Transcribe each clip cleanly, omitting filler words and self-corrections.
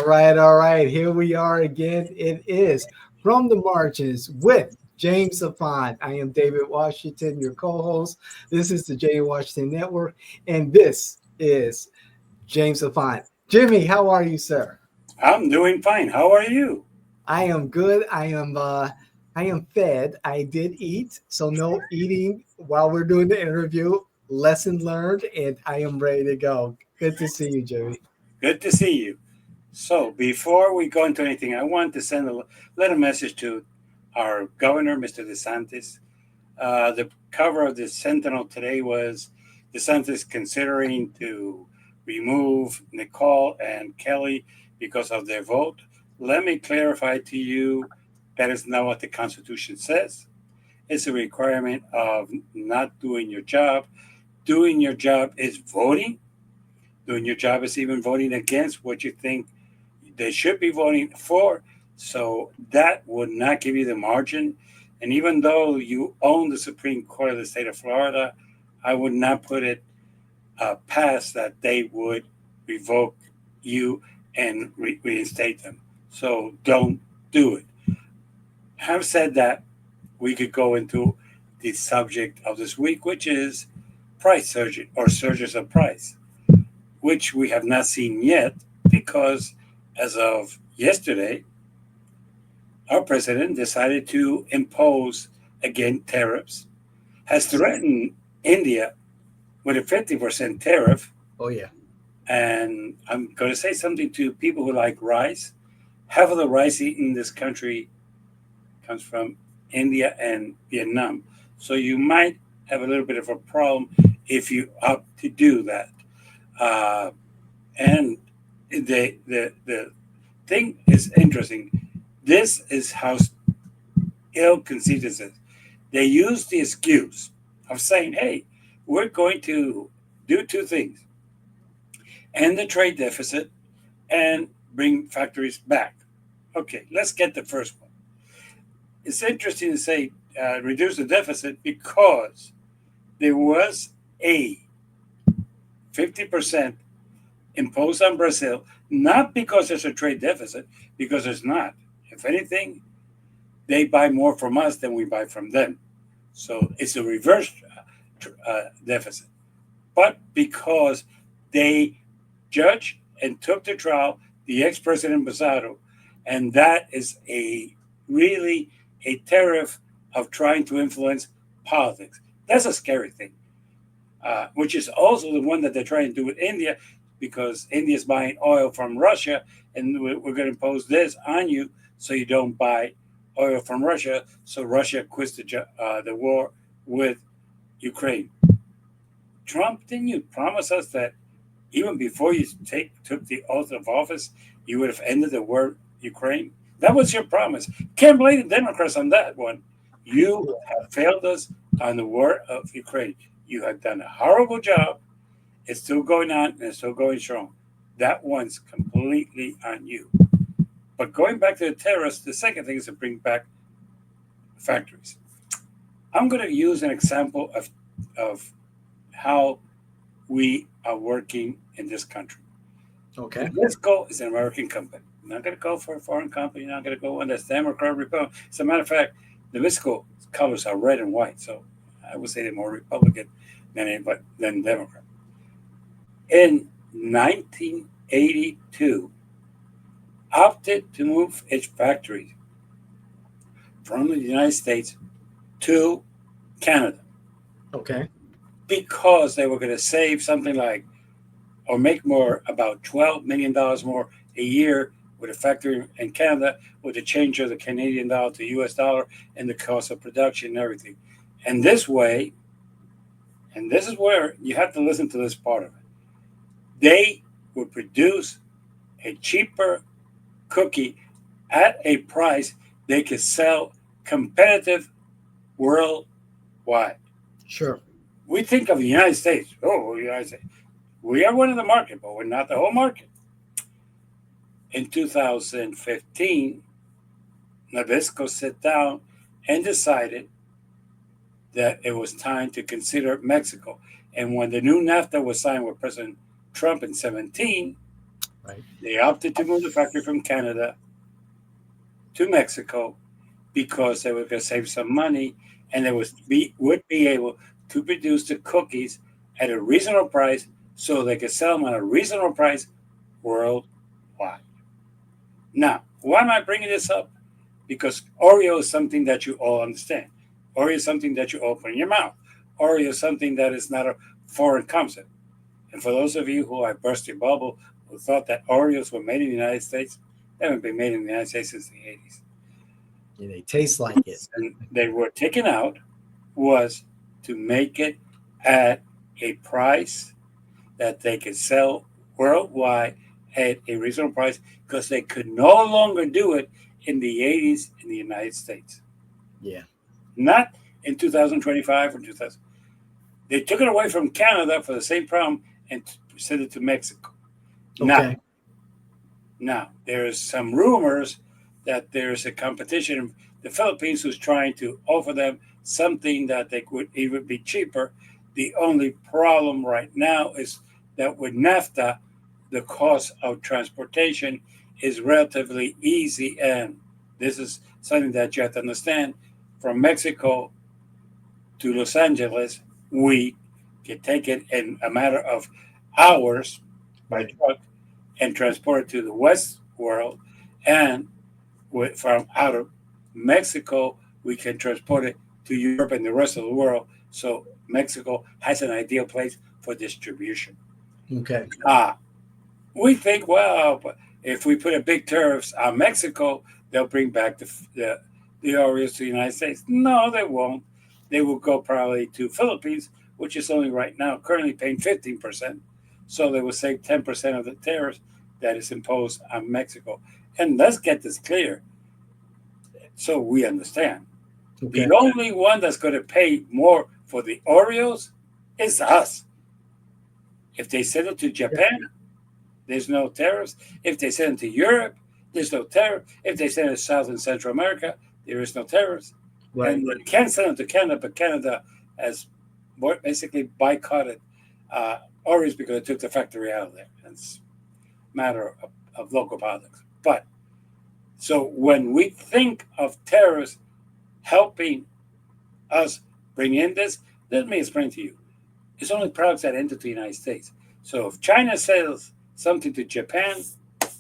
all right. Here we are again. It is From the Margins with James Afon. I am David Washington, your co host. This is the James Washington Network, and this is James Afon. Jimmy, how are you, sir? I'm doing fine. How are you? I am good. I am fed. I did eat, so no eating while we're doing the interview. Lesson learned, and I am ready to go. Good to see you, Jimmy. Good to see you. So, before we go into anything, I want to send a little message to our governor, Mr. DeSantis. The cover of the Sentinel today was DeSantis considering to remove Nicole and Kelly because of their vote. Let me clarify to you that is not what the Constitution says. It's a requirement of not doing your job. Doing your job is voting. Doing your job is even voting against what you think they should be voting for. So that would not give you the margin. And even though you own the Supreme Court of the state of Florida, I would not put it past that they would revoke you and reinstate them. So don't do it. Having said that, we could go into the subject of this week, which is price surge or surges of price, which we have not seen yet because as of yesterday, our president decided to impose again tariffs, has threatened India with a 50% tariff. Oh, yeah. And I'm going to say something to people who like rice. Half of the rice eaten in this country comes from India and Vietnam. So you might have a little bit of a problem if you opt to do that. Uh, and the thing is interesting. This is how ill conceived this is. They use the excuse of saying, hey, we're going to do two things: end the trade deficit and bring factories back. Okay, let's get the first one. It's interesting to say reduce the deficit because there was a 50% imposed on Brazil, not because there's a trade deficit, because there's not. If anything, they buy more from us than we buy from them. So it's a reverse deficit. But because they judged and took to trial the ex-president Bassado, and that is a really a tariff of trying to influence politics. That's a scary thing, which is also the one that they're trying to do with India, because India is buying oil from Russia, and we're going to impose this on you so you don't buy oil from Russia. So Russia quits the war with Ukraine. Trump, didn't you promise us that even before you took the oath of office, you would have ended the war Ukraine? That was your promise. Can't blame the Democrats on that one. You have failed us on the war of Ukraine. You have done a horrible job. It's still going on and it's still going strong. That one's completely on you. But going back to the tariffs, the second thing is to bring back factories. I'm going to use an example of how we are working in this country. Okay. Nabisco is an American company. I'm not going to go for a foreign company. I'm not going to go on that's Democrat, Republican. As a matter of fact, Nabisco colors are red and white, so I would say they're more Republican than Democrat. In 1982, opted to move its factories from the United States to Canada Okay. because they were going to save something like or make more about $12 million more a year with a factory in Canada with the change of the Canadian dollar to US dollar and the cost of production and everything. And this way, and this is where you have to listen to this part of it, they would produce a cheaper cookie at a price they could sell competitive worldwide. Sure. We think of the United States. Oh, the United States. We are one of the market, but we're not the whole market. In 2015, Nabisco sat down and decided that it was time to consider Mexico. And when the new NAFTA was signed with President Trump in 17, Right. They opted to move the factory from Canada to Mexico because they were going to save some money, and they would be able to produce the cookies at a reasonable price, so they could sell them at a reasonable price worldwide. Now, why am I bringing this up? Because Oreo is something that you all understand. Oreo is something that you open in your mouth. Oreo is something that is not a foreign concept. And for those of you who I burst your bubble, who thought that Oreos were made in the United States, they haven't been made in the United States since the 80s. And they taste like it. And they were taken out was to make it at a price that they could sell worldwide at a reasonable price, because they could no longer do it in the 80s in the United States. Yeah. Not in 2025 or 2000. They took it away from Canada for the same problem and sent it to Mexico. Now, Okay. now there's some rumors that there's a competition in the Philippines who's trying to offer them something that they would even be cheaper. The only problem right now is that with NAFTA, the cost of transportation is relatively easy, and this is something that you have to understand. From Mexico to Los Angeles, we can take it in a matter of hours by Right. truck and transport it to the West world. And from out of Mexico, we can transport it to Europe and the rest of the world. So Mexico has an ideal place for distribution. Okay. Ah, we think, well, if we put a big tariffs on Mexico, they'll bring back the Oreos to the United States. No, they won't. They will go probably to Philippines, which is only right now currently paying 15%. So they will save 10% of the tariffs that is imposed on Mexico. And let's get this clear so we understand. The Okay. only one that's going to pay more for the Oreos is us. If they send it to Yeah. Japan, there's no tariffs. If they send it to Europe, there's no tariff. If they send it to South and Central America, there is no tariffs. Right. And they can send it to Canada, but Canada has basically boycotted Oreos because it took the factory out of there. It's a matter of local politics. But so when we think of tariffs helping us bring in this, let me explain to you. It's only products that enter to the United States. So if China sells something to Japan,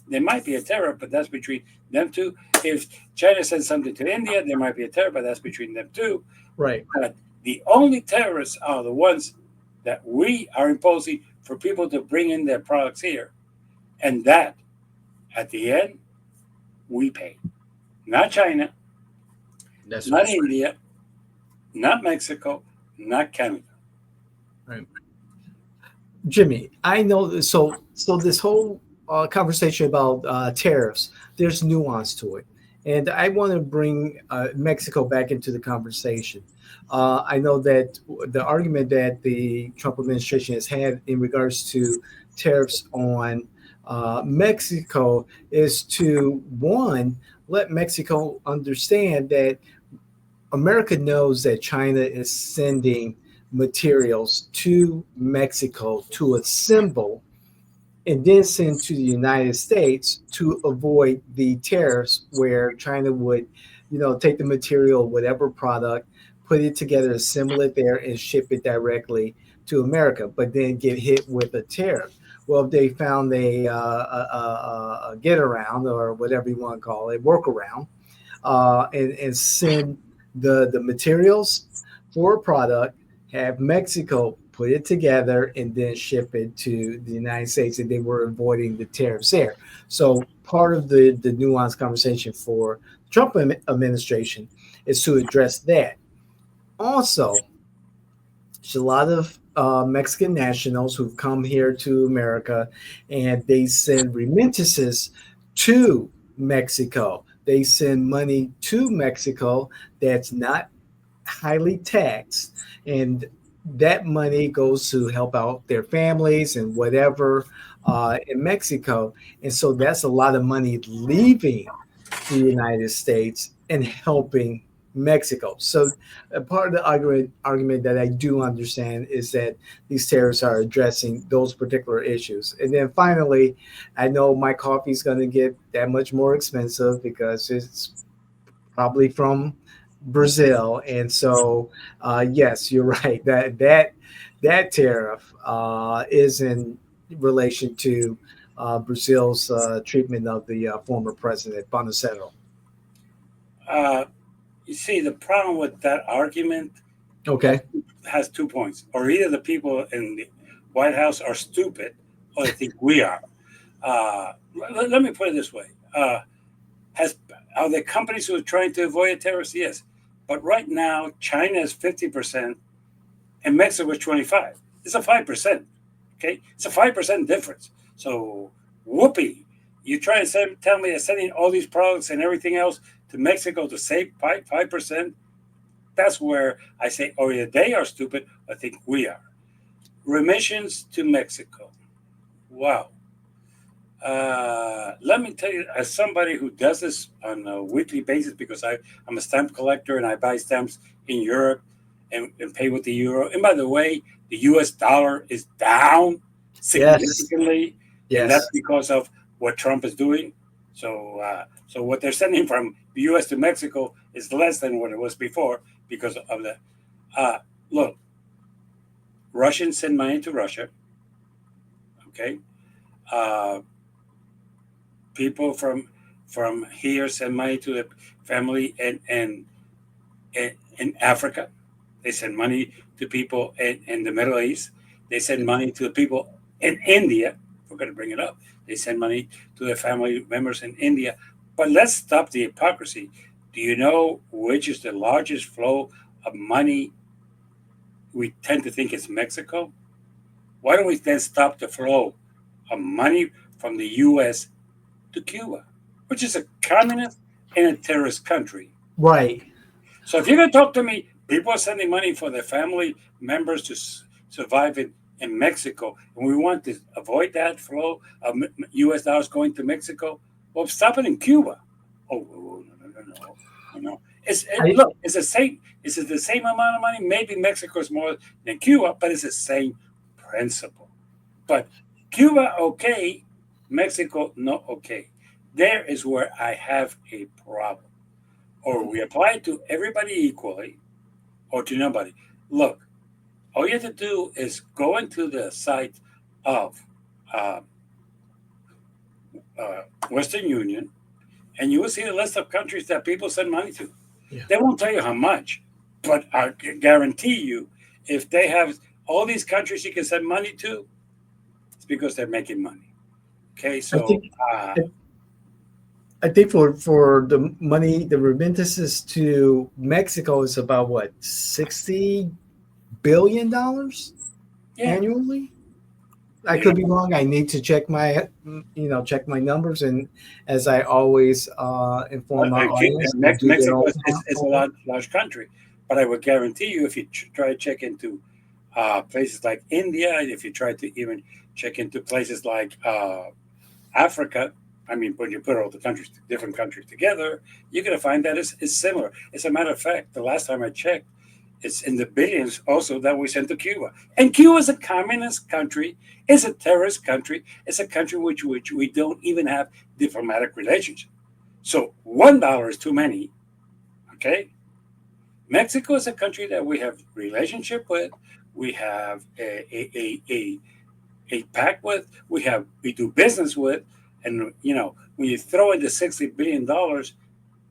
there might be a tariff, but that's between them two. If China sends something to India, there might be a tariff, but that's between them two. Right. But the only tariffs are the ones that we are imposing for people to bring in their products here. And that, at the end, we pay. Not China, That's not right. India, not Mexico, not Canada. Right. Jimmy, I know. So this whole conversation about tariffs, there's nuance to it, and I want to bring Mexico back into the conversation. I know that the argument that the Trump administration has had in regards to tariffs on Mexico is to one, let Mexico understand that America knows that China is sending materials to Mexico to assemble and then send to the United States to avoid the tariffs where China would, take the material, whatever product, put it together, assemble it there, and ship it directly to America, but then get hit with a tariff. Well, if they found a get around or whatever you want to call it, workaround, and send the materials for a product, have Mexico put it together, and then ship it to the United States, and they were avoiding the tariffs there. So part of the nuanced conversation for the Trump administration is to address that. Also, there's a lot of Mexican nationals who've come here to America, and they send remittances to Mexico. They send money to Mexico that's not highly taxed, and that money goes to help out their families and whatever in Mexico. And so that's a lot of money leaving the United States and helping. Mexico. So part of the argument that I do understand is that these tariffs are addressing those particular issues. And then finally, I know my coffee is going to get that much more expensive because it's probably from Brazil. And so, yes, you're right. That tariff is in relation to Brazil's treatment of the former president Bonacero. Uh, you see, the problem with that argument has, Okay. has 2 points. Or either the people in the White House are stupid, or they think we are. Let me put it this way: has are there companies who are trying to avoid tariffs? Yes, but right now China is 50% and Mexico is 25. It's a 5%. Okay, it's a 5% difference. So whoopee, you try and tell me they're sending all these products and everything else to Mexico to save 5%. That's where I say, or either they are stupid, I think we are. Remissions to Mexico. Wow. Let me tell you, as somebody who does this on a weekly basis, because I'm a stamp collector and I buy stamps in Europe and pay with the euro. And by the way, the US dollar is down Yes. significantly, and that's Yes. because of what Trump is doing. So what they're sending from the US to Mexico is less than what it was before because of that. Uh, Look, Russians send money to Russia, okay? Uh, People from here send money to the family in Africa. They send money to people in the Middle East. They send money to the people in India. We're going to bring it up. They send money to their family members in India. But let's stop the hypocrisy. Do you know which is the largest flow of money? We tend to think it's Mexico. Why don't we then stop the flow of money from the U.S. to Cuba, which is a communist and a terrorist country? Right. So if you're going to talk to me, people are sending money for their family members to survive in Mexico, and we want to avoid that flow of U.S. dollars going to Mexico. Well, stop it in Cuba. Oh, no. I, Look, it's the same. Is it the same amount of money? Maybe Mexico is more than Cuba, but it's the same principle. But Cuba, okay. Mexico, not okay. There is where I have a problem. Or we apply it to everybody equally, or to nobody. Look, all you have to do is go into the site of uh, Western Union, and you will see a list of countries that people send money to. yeah. They won't tell you how much, but I guarantee you, if they have all these countries you can send money to, it's because they're making money. Okay, I so think I think for the money, the remittances to Mexico is about what, $60 billion yeah, annually. I you could be know, wrong. I need to check my check my numbers, and as I always inform our audience, they do their Mexico own is a homework. large country, but I would guarantee you, if you try to check into places like India, and if you try to even check into places like Africa, I mean, when you put all the countries, different countries together, you're going to find that it's similar. As a matter of fact, the last time I checked, it's in the billions also that we sent to Cuba. And Cuba is a communist country, it's a terrorist country, it's a country which we don't even have diplomatic relations. So $1 is too many. Okay, Mexico is a country that we have relationship with. We have a pact with. We do business with, and when you throw in the $60 billion,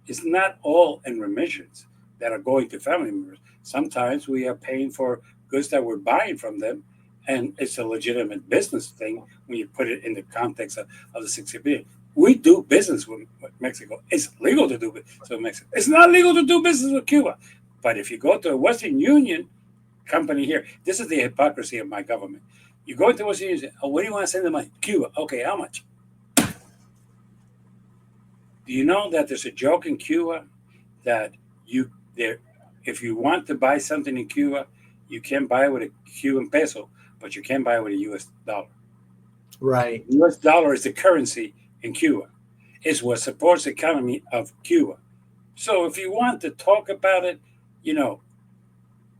it's not all in remissions that are going to family members. Sometimes we are paying for goods that we're buying from them, and it's a legitimate business thing when you put it in the context of the 60 billion. We do business with Mexico. It's legal to do business with Mexico. It's not legal to do business with Cuba. But if you go to a Western Union company here, this is the hypocrisy of my government. You go into Western Union and say, oh, where do you want to send the money? Cuba. Okay, how much? Do you know that there's a joke in Cuba that you there if you want to buy something in Cuba, you can buy it with a Cuban peso, but you can't buy it with a US dollar. Right. The US dollar is the currency in Cuba. It's what supports the economy of Cuba. So if you want to talk about it, you know,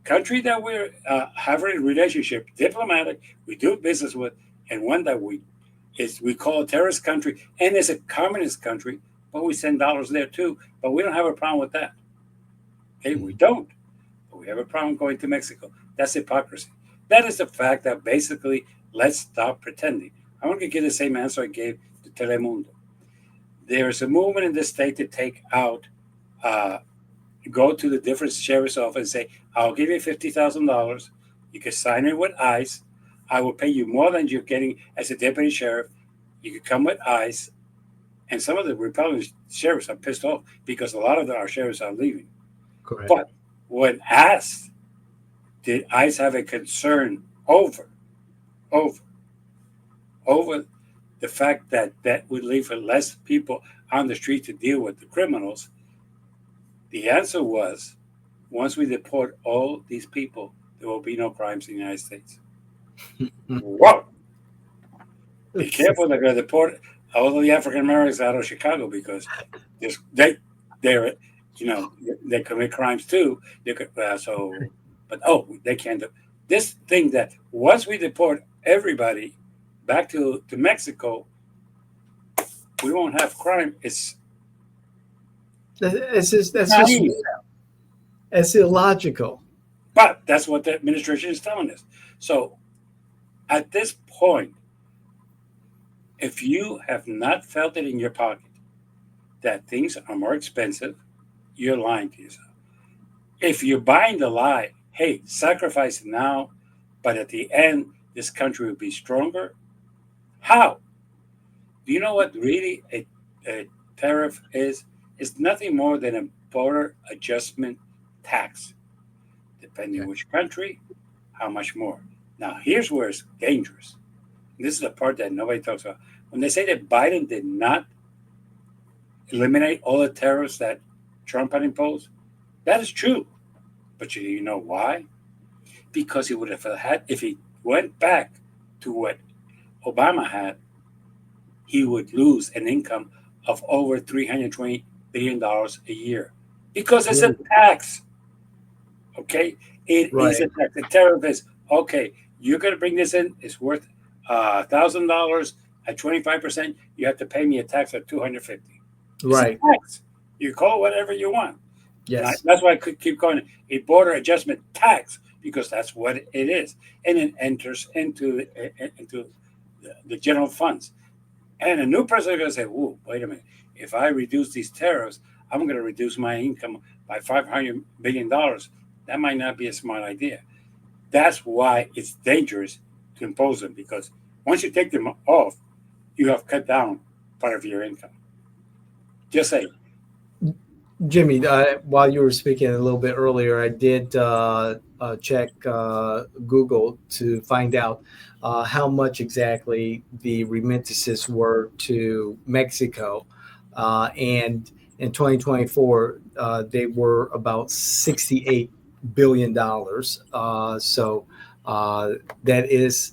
country that we're having a relationship, diplomatic, we do business with, and one that we call a terrorist country, and it's a communist country, but we send dollars there too. But we don't have a problem with that. Okay, we don't. But we have a problem going to Mexico. That's hypocrisy. That is the fact that basically, let's stop pretending. I'm going to give the same answer I gave to Telemundo. There is a movement in this state to take out, uh, go to the different sheriff's office and say, I'll give you $50,000. You can sign it with ICE. I will pay you more than you're getting as a deputy sheriff. You can come with ICE. And some of the Republican sheriffs are pissed off because a lot of our sheriffs are leaving. Correct. But when asked, did ICE have a concern over, over the fact that that would leave less people on the street to deal with the criminals? The answer was, once we deport all these people, there will be no crimes in the United States. Whoa! Be careful, they're going to deport all the African Americans out of Chicago because they're they commit crimes too. But they can't do this thing that once we deport everybody back to Mexico, we won't have crime. It's That's just naive, it's illogical. but that's what the administration is telling us. So at this point, if you have not felt it in your pocket that things are more expensive, you're lying to yourself. If you're buying the lie, hey, sacrifice now, but at the end, this country will be stronger. How? Do you know what really a tariff is? It's nothing more than a border adjustment tax, depending Okay. which country, how much more. Now, here's where it's dangerous. This is the part that nobody talks about. When they say that Biden did not eliminate all the tariffs that Trump had imposed, that is true. But you know why? Because he would have had, if he went back to what Obama had, he would lose an income of over $320 billion a year because it's a Mm, tax. Okay, it is right. a tax. The tariff is okay. You're going to bring this in. It's worth $1,000 at 25%. You have to pay me a tax of 250. It's a Right. tax. You call it whatever you want. And Yes. that's why I could keep going a border adjustment tax because that's what it is, and it enters into the general funds. And a new president is going to say, "Whoa, wait a minute! If I reduce these tariffs, I'm going to reduce my income by $500 billion. That might not be a smart idea." That's why it's dangerous to impose them because once you take them off, you have cut down part of your income. Just say, Jimmy, while you were speaking a little bit earlier, I did check Google to find out how much exactly the remittances were to Mexico. And in 2024, they were about $68 billion. So uh, that is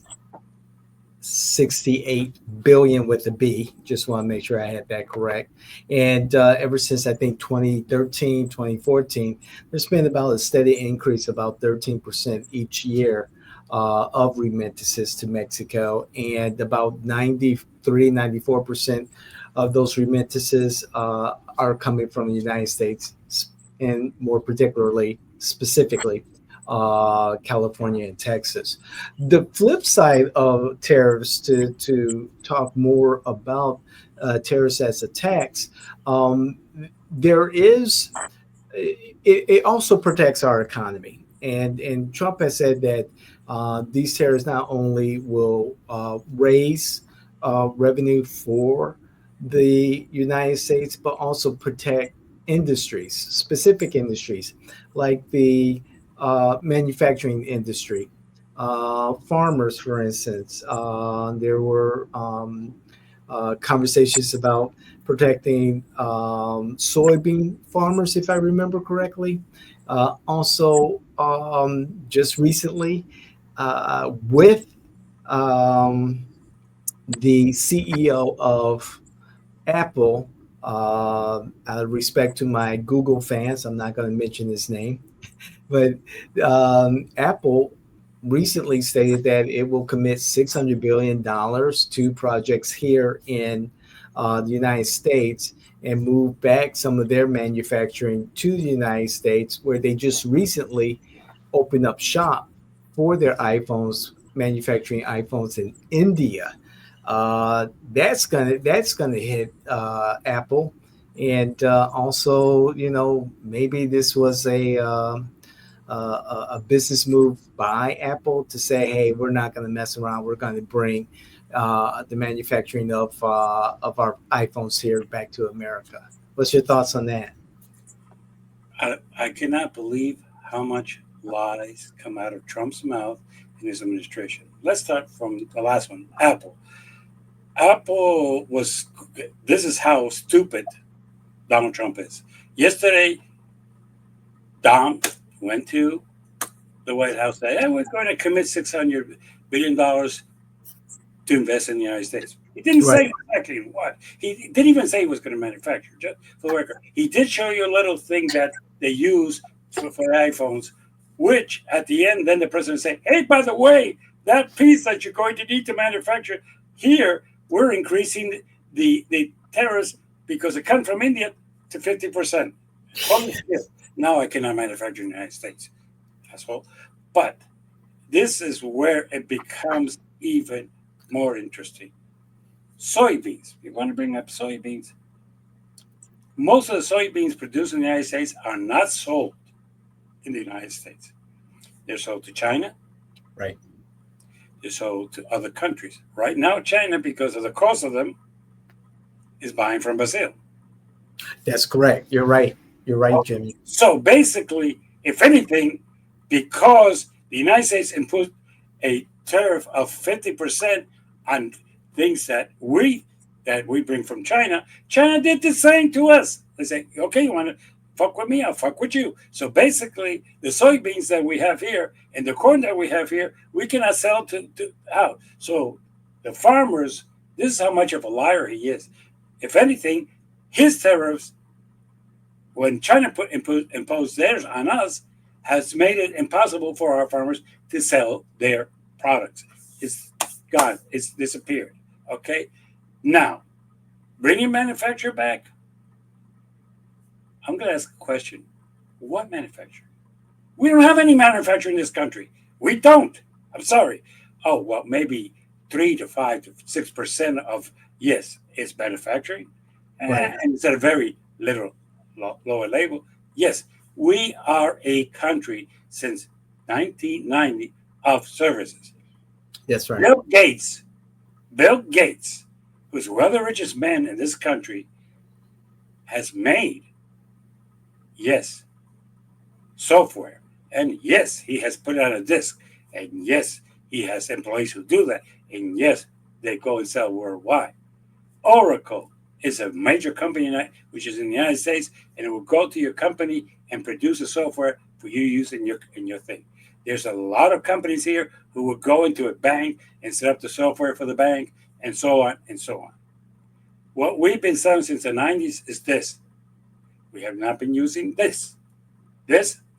68 billion with a B. Just want to make sure I had that correct. And ever since I think 2013, 2014, there's been about a steady increase, about 13% each year of remittances to Mexico. And about 93, 94% of those remittances are coming from the United States, and more particularly, specifically, California and Texas. The flip side of tariffs, to talk more about tariffs as a tax, um, there is it also protects our economy. And Trump has said that these tariffs not only will raise revenue for the United States, but also protect industries, specific industries like the manufacturing industry, farmers, for instance. There were conversations about protecting soybean farmers, if I remember correctly. Also, just recently, with um, the CEO of Apple. Out of respect to my Google fans, I'm not going to mention his name, but Apple recently stated that it will commit $600 billion to projects here in the United States and move back some of their manufacturing to the United States, where they just recently opened up shop for their iPhones, manufacturing iPhones in India. That's gonna hit Apple, and also, maybe this was a business move by Apple to say, hey, we're not going to mess around. We're going to bring the manufacturing of our iPhones here back to America. What's your thoughts on that? I cannot believe how much lies come out of Trump's mouth in his administration. Let's start from the last one, Apple. Apple was, this is how stupid Donald Trump is. Yesterday, Dom went to the White House, said, hey, we're going to commit $600 billion to invest in the United States. He didn't Right. say exactly what. He didn't even say he was going to manufacture, just for the record. He did show you a little thing that they use for iPhones, which at the end, then the president say, hey, by the way, that piece that you're going to need to manufacture here, we're increasing the tariffs because it comes from India to 50%. Holy shit. Now I cannot manufacture in the United States. Asshole. But this is where it becomes even more interesting. Soybeans. You want to bring up soybeans? Most of the soybeans produced in the United States are not sold in the United States. They're sold to China. Right. They're sold to other countries. Right now, China, because of the cost of them, is buying from Brazil. That's correct. You're right. You're right, Okay. Jimmy. So basically, if anything, because the United States imposed a tariff of 50% on things that we bring from China, China did the same to us. They say, okay, you want to fuck with me? I'll fuck with you. So basically, the soybeans that we have here and the corn that we have here, we cannot sell to out. So the farmers, this is how much of a liar he is. If anything, his tariffs when China imposed theirs on us, has made it impossible for our farmers to sell their products. It's gone. It's disappeared. Okay. Now, bringing manufacture back, I'm going to ask a question. What manufacturer? We don't have any manufacturer in this country. We don't. I'm sorry. Oh, well, maybe 3 to 5 to 6% of, yes, it's manufacturing. Right. And it's at a very little lower label. Yes, we are a country since 1990 of services. That's right. Bill Gates, Bill Gates, who's one of the richest men in this country, has made, yes, software. And yes, he has put it on a disk. And yes, he has employees who do that. And yes, they go and sell worldwide. Oracle is a major company which is in the United States, and it will go to your company and produce a software for you to use in your thing. There's a lot of companies here who will go into a bank and set up the software for the bank, and so on and so on. What we've been selling since the 90s is this. We have not been using this,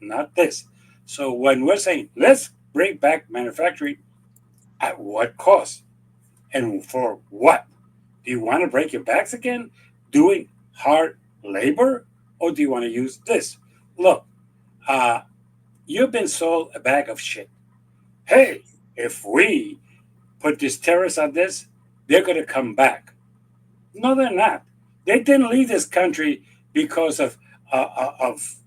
not this. So when we're saying let's bring back manufacturing, at what cost and for what? Do you want to break your backs again doing hard labor, or do you want to use this? Look, uh, you've been sold a bag of shit. Hey, if we put this tariffs on this, they're going to come back. No, they're not. They didn't leave this country because of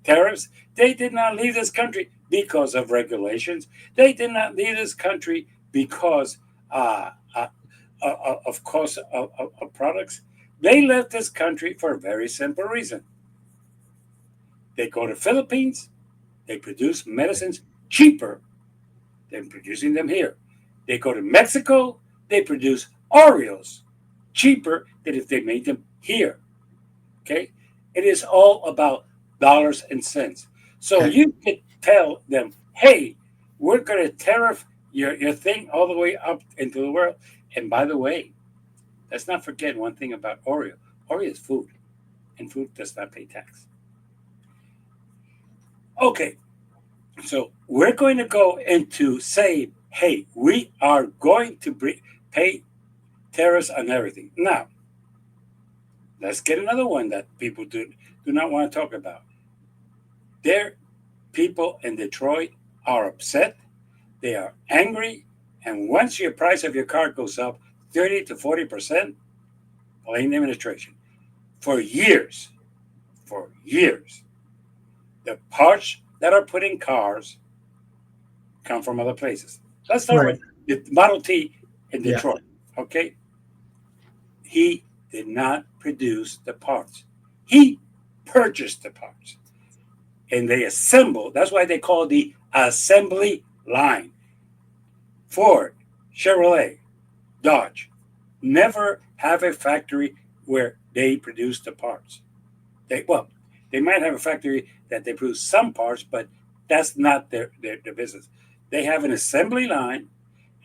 tariffs. They did not leave this country because of regulations. They did not leave this country because of cost of products. They left this country for a very simple reason. They go to Philippines. They produce medicines cheaper than producing them here. They go to Mexico. They produce Oreos cheaper than if they made them here. Okay, it is all about dollars and cents. So Okay. you could tell them, hey, we're going to tariff your thing all the way up into the world. And by the way, let's not forget one thing about Oreo. Oreo is food. and food does not pay tax. Okay, so we're going to go into say, hey, we are going to pay tariffs on everything. Now, let's get another one that people do not want to talk about. There, people in Detroit are upset. They are angry, and once your price of your car goes up 30 to 40%, blame the administration. For years, for years, the parts that are put in cars come from other places. Let's start Right. with the Model T in Yeah. Detroit. Okay, he did not produce the parts. He purchased the parts, and they assemble. That's why they call it the assembly line. Ford, Chevrolet, Dodge never have a factory where they produce the parts. They might have a factory that they produce some parts, but that's not their business. They have an assembly line,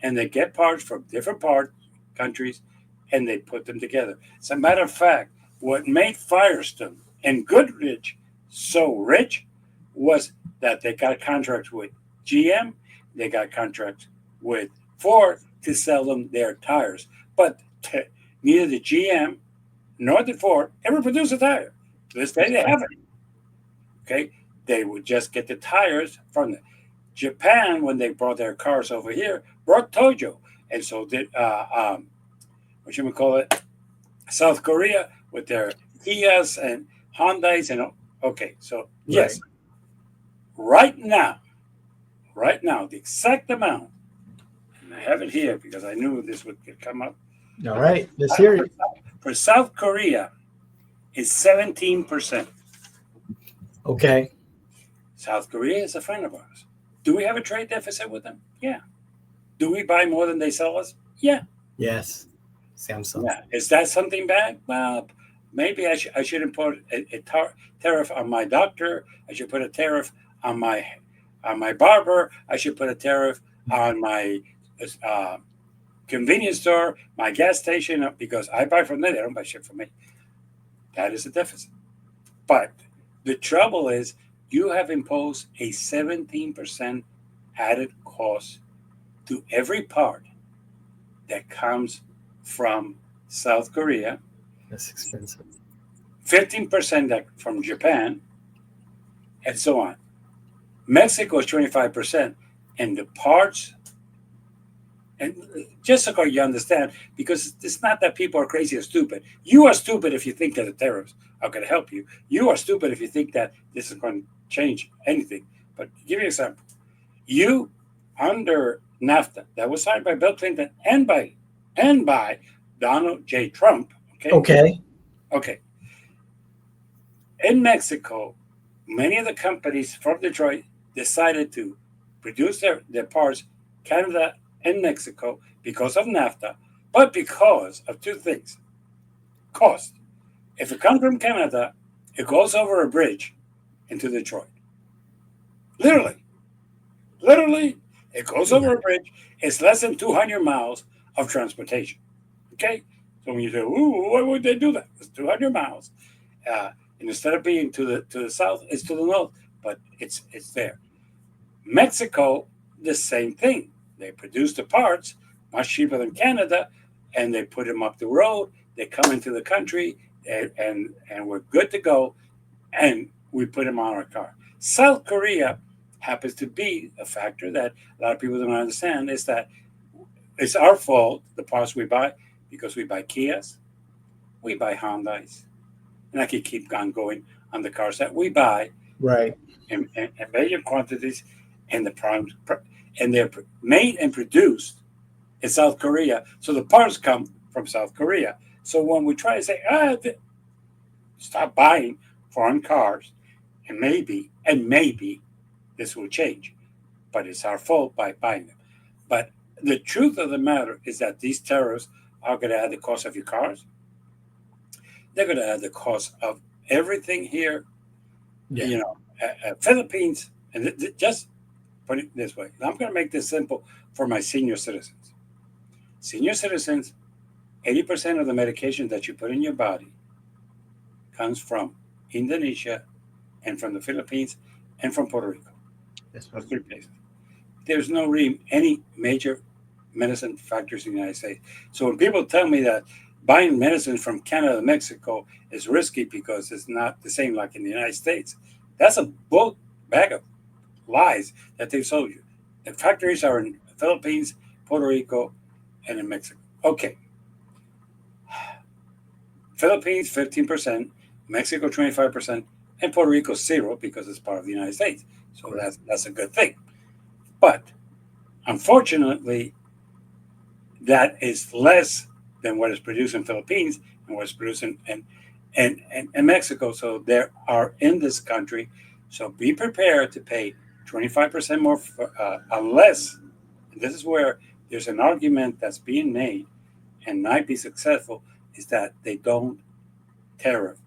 and they get parts from different countries, and they put them together. As a matter of fact, what made Firestone and Goodrich so rich was that they got contracts with GM, they got contracts with Ford to sell them their tires. But neither the GM nor the Ford ever produced a tire. To this day, they haven't. Okay, they would just get the tires from them. Japan, when they brought their cars over here, brought Toyo, and so did what you would call it, South Korea with their Kias and Hondas, and okay, so Right. yes, right now, right now, the exact amount, and I have it here because I knew this would come up. All Okay, right. Let's hear it. for South Korea, is 17%. Okay. South Korea is a friend of ours. Do we have a trade deficit with them? Yeah. Do we buy more than they sell us? Yeah. Yes. Samsung. Yeah. Is that something bad? Well, maybe I shouldn't put a tariff on my doctor. I should put a tariff on my barber. I should put a tariff on my uh, convenience store, my gas station, because I buy from them. They don't buy shit from me. That is a deficit. But the trouble is, you have imposed a 17% added cost to every part that comes from South Korea, That's expensive. 15% that from Japan, and so on. Mexico is 25%, and the parts, and just so you understand, because it's not that people are crazy or stupid. You are stupid if you think that the tariffs are going to help you. You are stupid if you think that this is going to change anything. But give you an example. You, under NAFTA, that was signed by Bill Clinton and by Donald J. Trump. Okay. Okay. Okay. In Mexico, many of the companies from Detroit decided to produce their parts, Canada and Mexico, because of NAFTA, but because of two things. Cost. If it comes from Canada, it goes over a bridge into Detroit. Literally. Literally, it goes Yeah. over a bridge. It's less than 200 miles of transportation. Okay? So when you say, ooh, why would they do that? It's 200 miles. And instead of being to the south, it's to the north, but it's there. Mexico, the same thing. They produce the parts much cheaper than Canada, and they put them up the road. They come into the country, and we're good to go, and we put them on our car. South Korea happens to be a factor that a lot of people don't understand. Is that it's our fault the parts we buy because we buy Kias, we buy Hondas, and I could keep on going on the cars that we buy Right. in major quantities, and and they're made and produced in South Korea. So the parts come from South Korea. So when we try to say, stop buying foreign cars, and maybe this will change, but it's our fault by buying them. But the truth of the matter is that these tariffs are going to add the cost of your cars. They're going to add the cost of everything here. Yeah. Philippines, and just put it this way. I'm going to make this simple for my senior citizens. Senior citizens, 80% of the medication that you put in your body comes from Indonesia and from the Philippines and from Puerto Rico. That's Those right. three places. There's no any major medicine factories in the United States. So when people tell me that buying medicine from Canada and Mexico is risky because it's not the same like in the United States, that's a bull bag of lies that they've sold you. The factories are in the Philippines, Puerto Rico, and in Mexico. Okay, Philippines 15%, Mexico 25%, and Puerto Rico zero because it's part of the United States. So Correct. that's a good thing. But unfortunately, that is less than what is produced in Philippines and what is produced in Mexico. So there are in this country. So be prepared to pay 25% more for, unless, and this is where there's an argument that's being made and might be successful, is that they don't tariff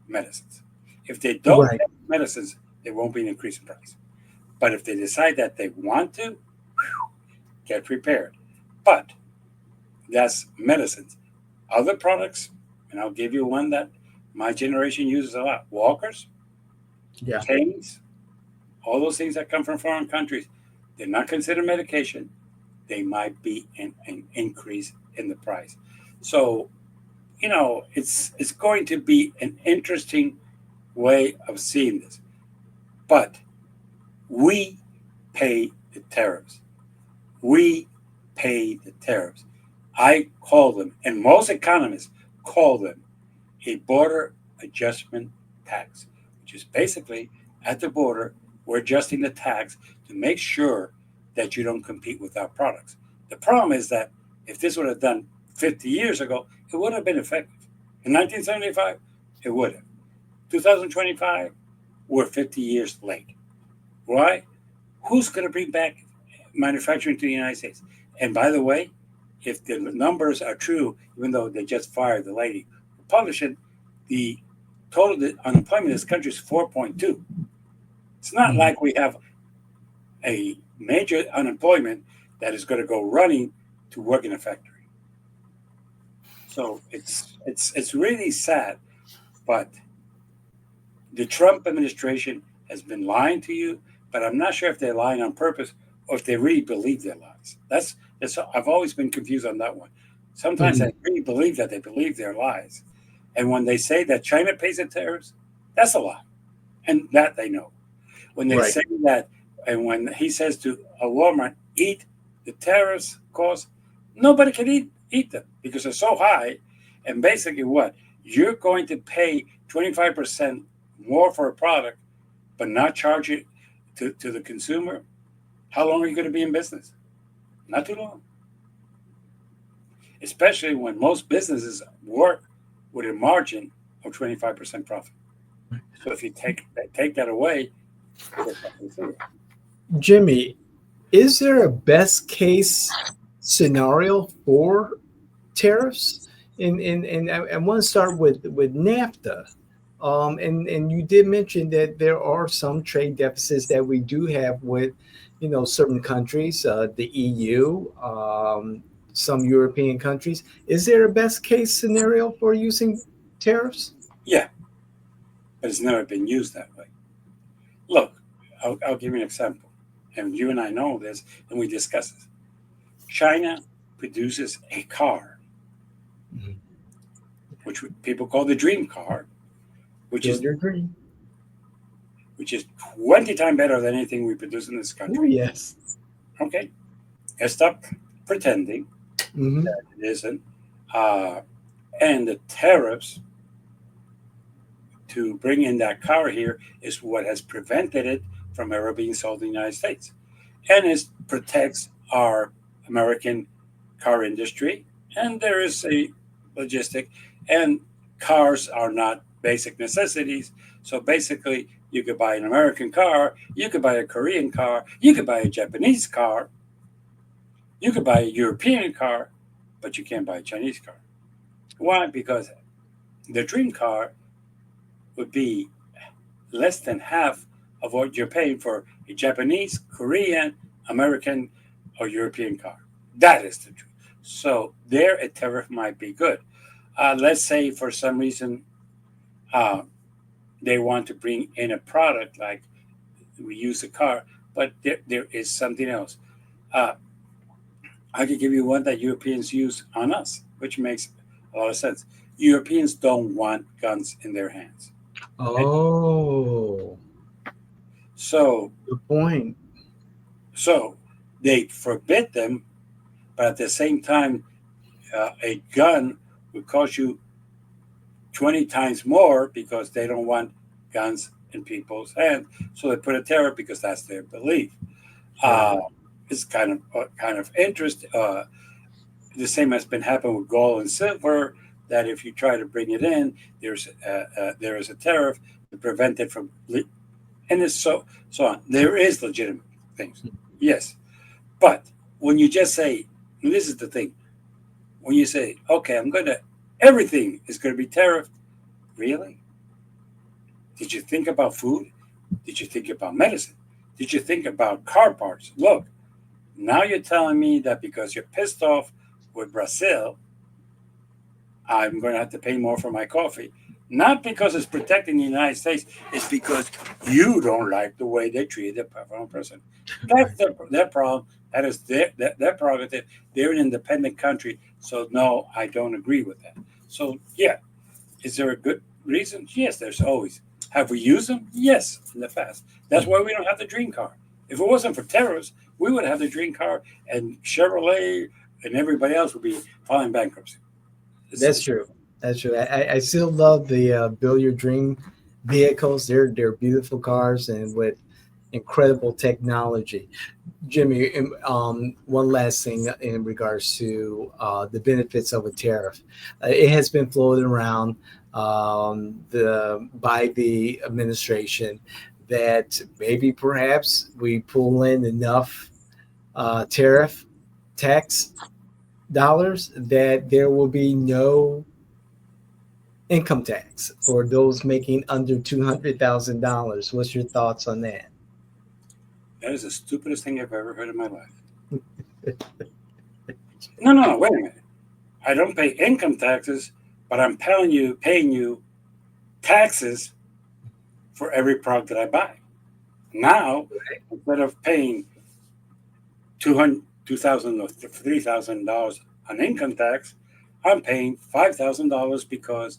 medicines. If they don't Right. tariff medicines, there won't be an increase in price. But if they decide that they want to, get prepared. But that's medicines. Other products, and I'll give you one that my generation uses a lot: walkers, Yeah. canes, all those things that come from foreign countries. They're not considered medication. They might be an increase in the price. So, it's going to be an interesting way of seeing this. But we pay the tariffs. We pay the tariffs. I call them, and most economists call them, a border adjustment tax, which is basically at the border, we're adjusting the tax to make sure that you don't compete with our products. The problem is that if this would have done 50 years ago, it would have been effective. In 1975, it would have. 2025, we're 50 years late. Why? Who's going to bring back manufacturing to the United States? And by the way, if the numbers are true, even though they just fired the lady who published it, the total unemployment in this country is 4.2. It's not Mhm. like we have a major unemployment that is going to go running to work in a factory. So it's really sad, but the Trump administration has been lying to you, but I'm not sure if they're lying on purpose or if they really believe their lies. That's I've always been confused on that one. Sometimes I Mhm. really believe that they believe their lies, and when they say that China pays the tariffs, that's a lie, and that they know. When they Right. say that, and when he says to a Walmart, eat the tariffs cost, nobody can eat them because they're so high. And basically, what you're going to pay 25% more for a product, but not charge it to the consumer. How long are you going to be in business? Not too long. Especially when most businesses work with a margin of 25% profit. So if you take that away, they're probably zero. Jimmy, is there a best case scenario for tariffs? And I want to start with NAFTA. And you did mention that there are some trade deficits that we do have with, certain countries, the EU, some European countries. Is there a best case scenario for using tariffs? Yeah, but it's never been used that way. Look, I'll give you an example, and you and I know this, and we discuss this. China produces a car, Mhm. which people call the dream car, which Build is your dream. which is 20 times better than anything we produce in this Oh, country. yes. Okay, let's stop pretending Hmm. that it isn't. Uh, and the tariffs to bring in that car here is what has prevented it from ever being sold in the United States. And it protects our American car industry. And there is a logistic, and cars are not basic necessities. So basically, you could buy an American car, you could buy a Korean car, you could buy a Japanese car, you could buy a European car, but you can't buy a Chinese car. Why? Because the dream car would be less than half of what you're paying for a Japanese, Korean, American, or European car. That is the truth. So there, a tariff might be good. Let's say for some reason Uh, they want to bring in a product like we use a car, but there is something else. Uh, I could give you one that Europeans use on us, which makes a lot of sense. Europeans don't want guns in their hands, right? Oh, So, good point. so they forbid them, but at the same time, a gun would cost you 20 times more because they don't want guns in people's hands. So they put a tariff because that's their belief. Uh, Right. it's kind of interest. The same has been happening with gold and silver. That if you try to bring it in, there is a tariff to prevent it from, and it's so on. There is legitimate things, yes, but when you just say, and this is the thing, when you say, okay, everything is going to be tariffed, really? Did you think about food? Did you think about medicine? Did you think about car parts? Look, now you're telling me that because you're pissed off with Brazil, I'm going to have to pay more for my coffee. Not because it's protecting the United States, it's because you don't like the way they treat the fellow person. That's their problem. That is their prerogative. They're an independent country. So, no, I don't agree with that. So, yeah, is there a good reason? Yes, there's always. Have we used them? Yes, in the past. That's why we don't have the dream car. If it wasn't for terrorists, we would have the dream car, and Chevrolet and everybody else would be filing bankruptcy. That's It's true. That's true. I still love the Build Your Dream vehicles. They're beautiful cars and with incredible technology. Jimmy, one last thing in regards to the benefits of a tariff. It has been floated around by the administration that maybe perhaps we pull in enough tariff tax dollars that there will be no income tax for those making under $200,000. What's your thoughts on that? That is the stupidest thing I've ever heard in my life. No, no, no. Wait a minute. I don't pay income taxes, but I'm paying you taxes for every product that I buy. Now, instead of paying 200, 2,000 or $3,000 on income tax, I'm paying $5,000 because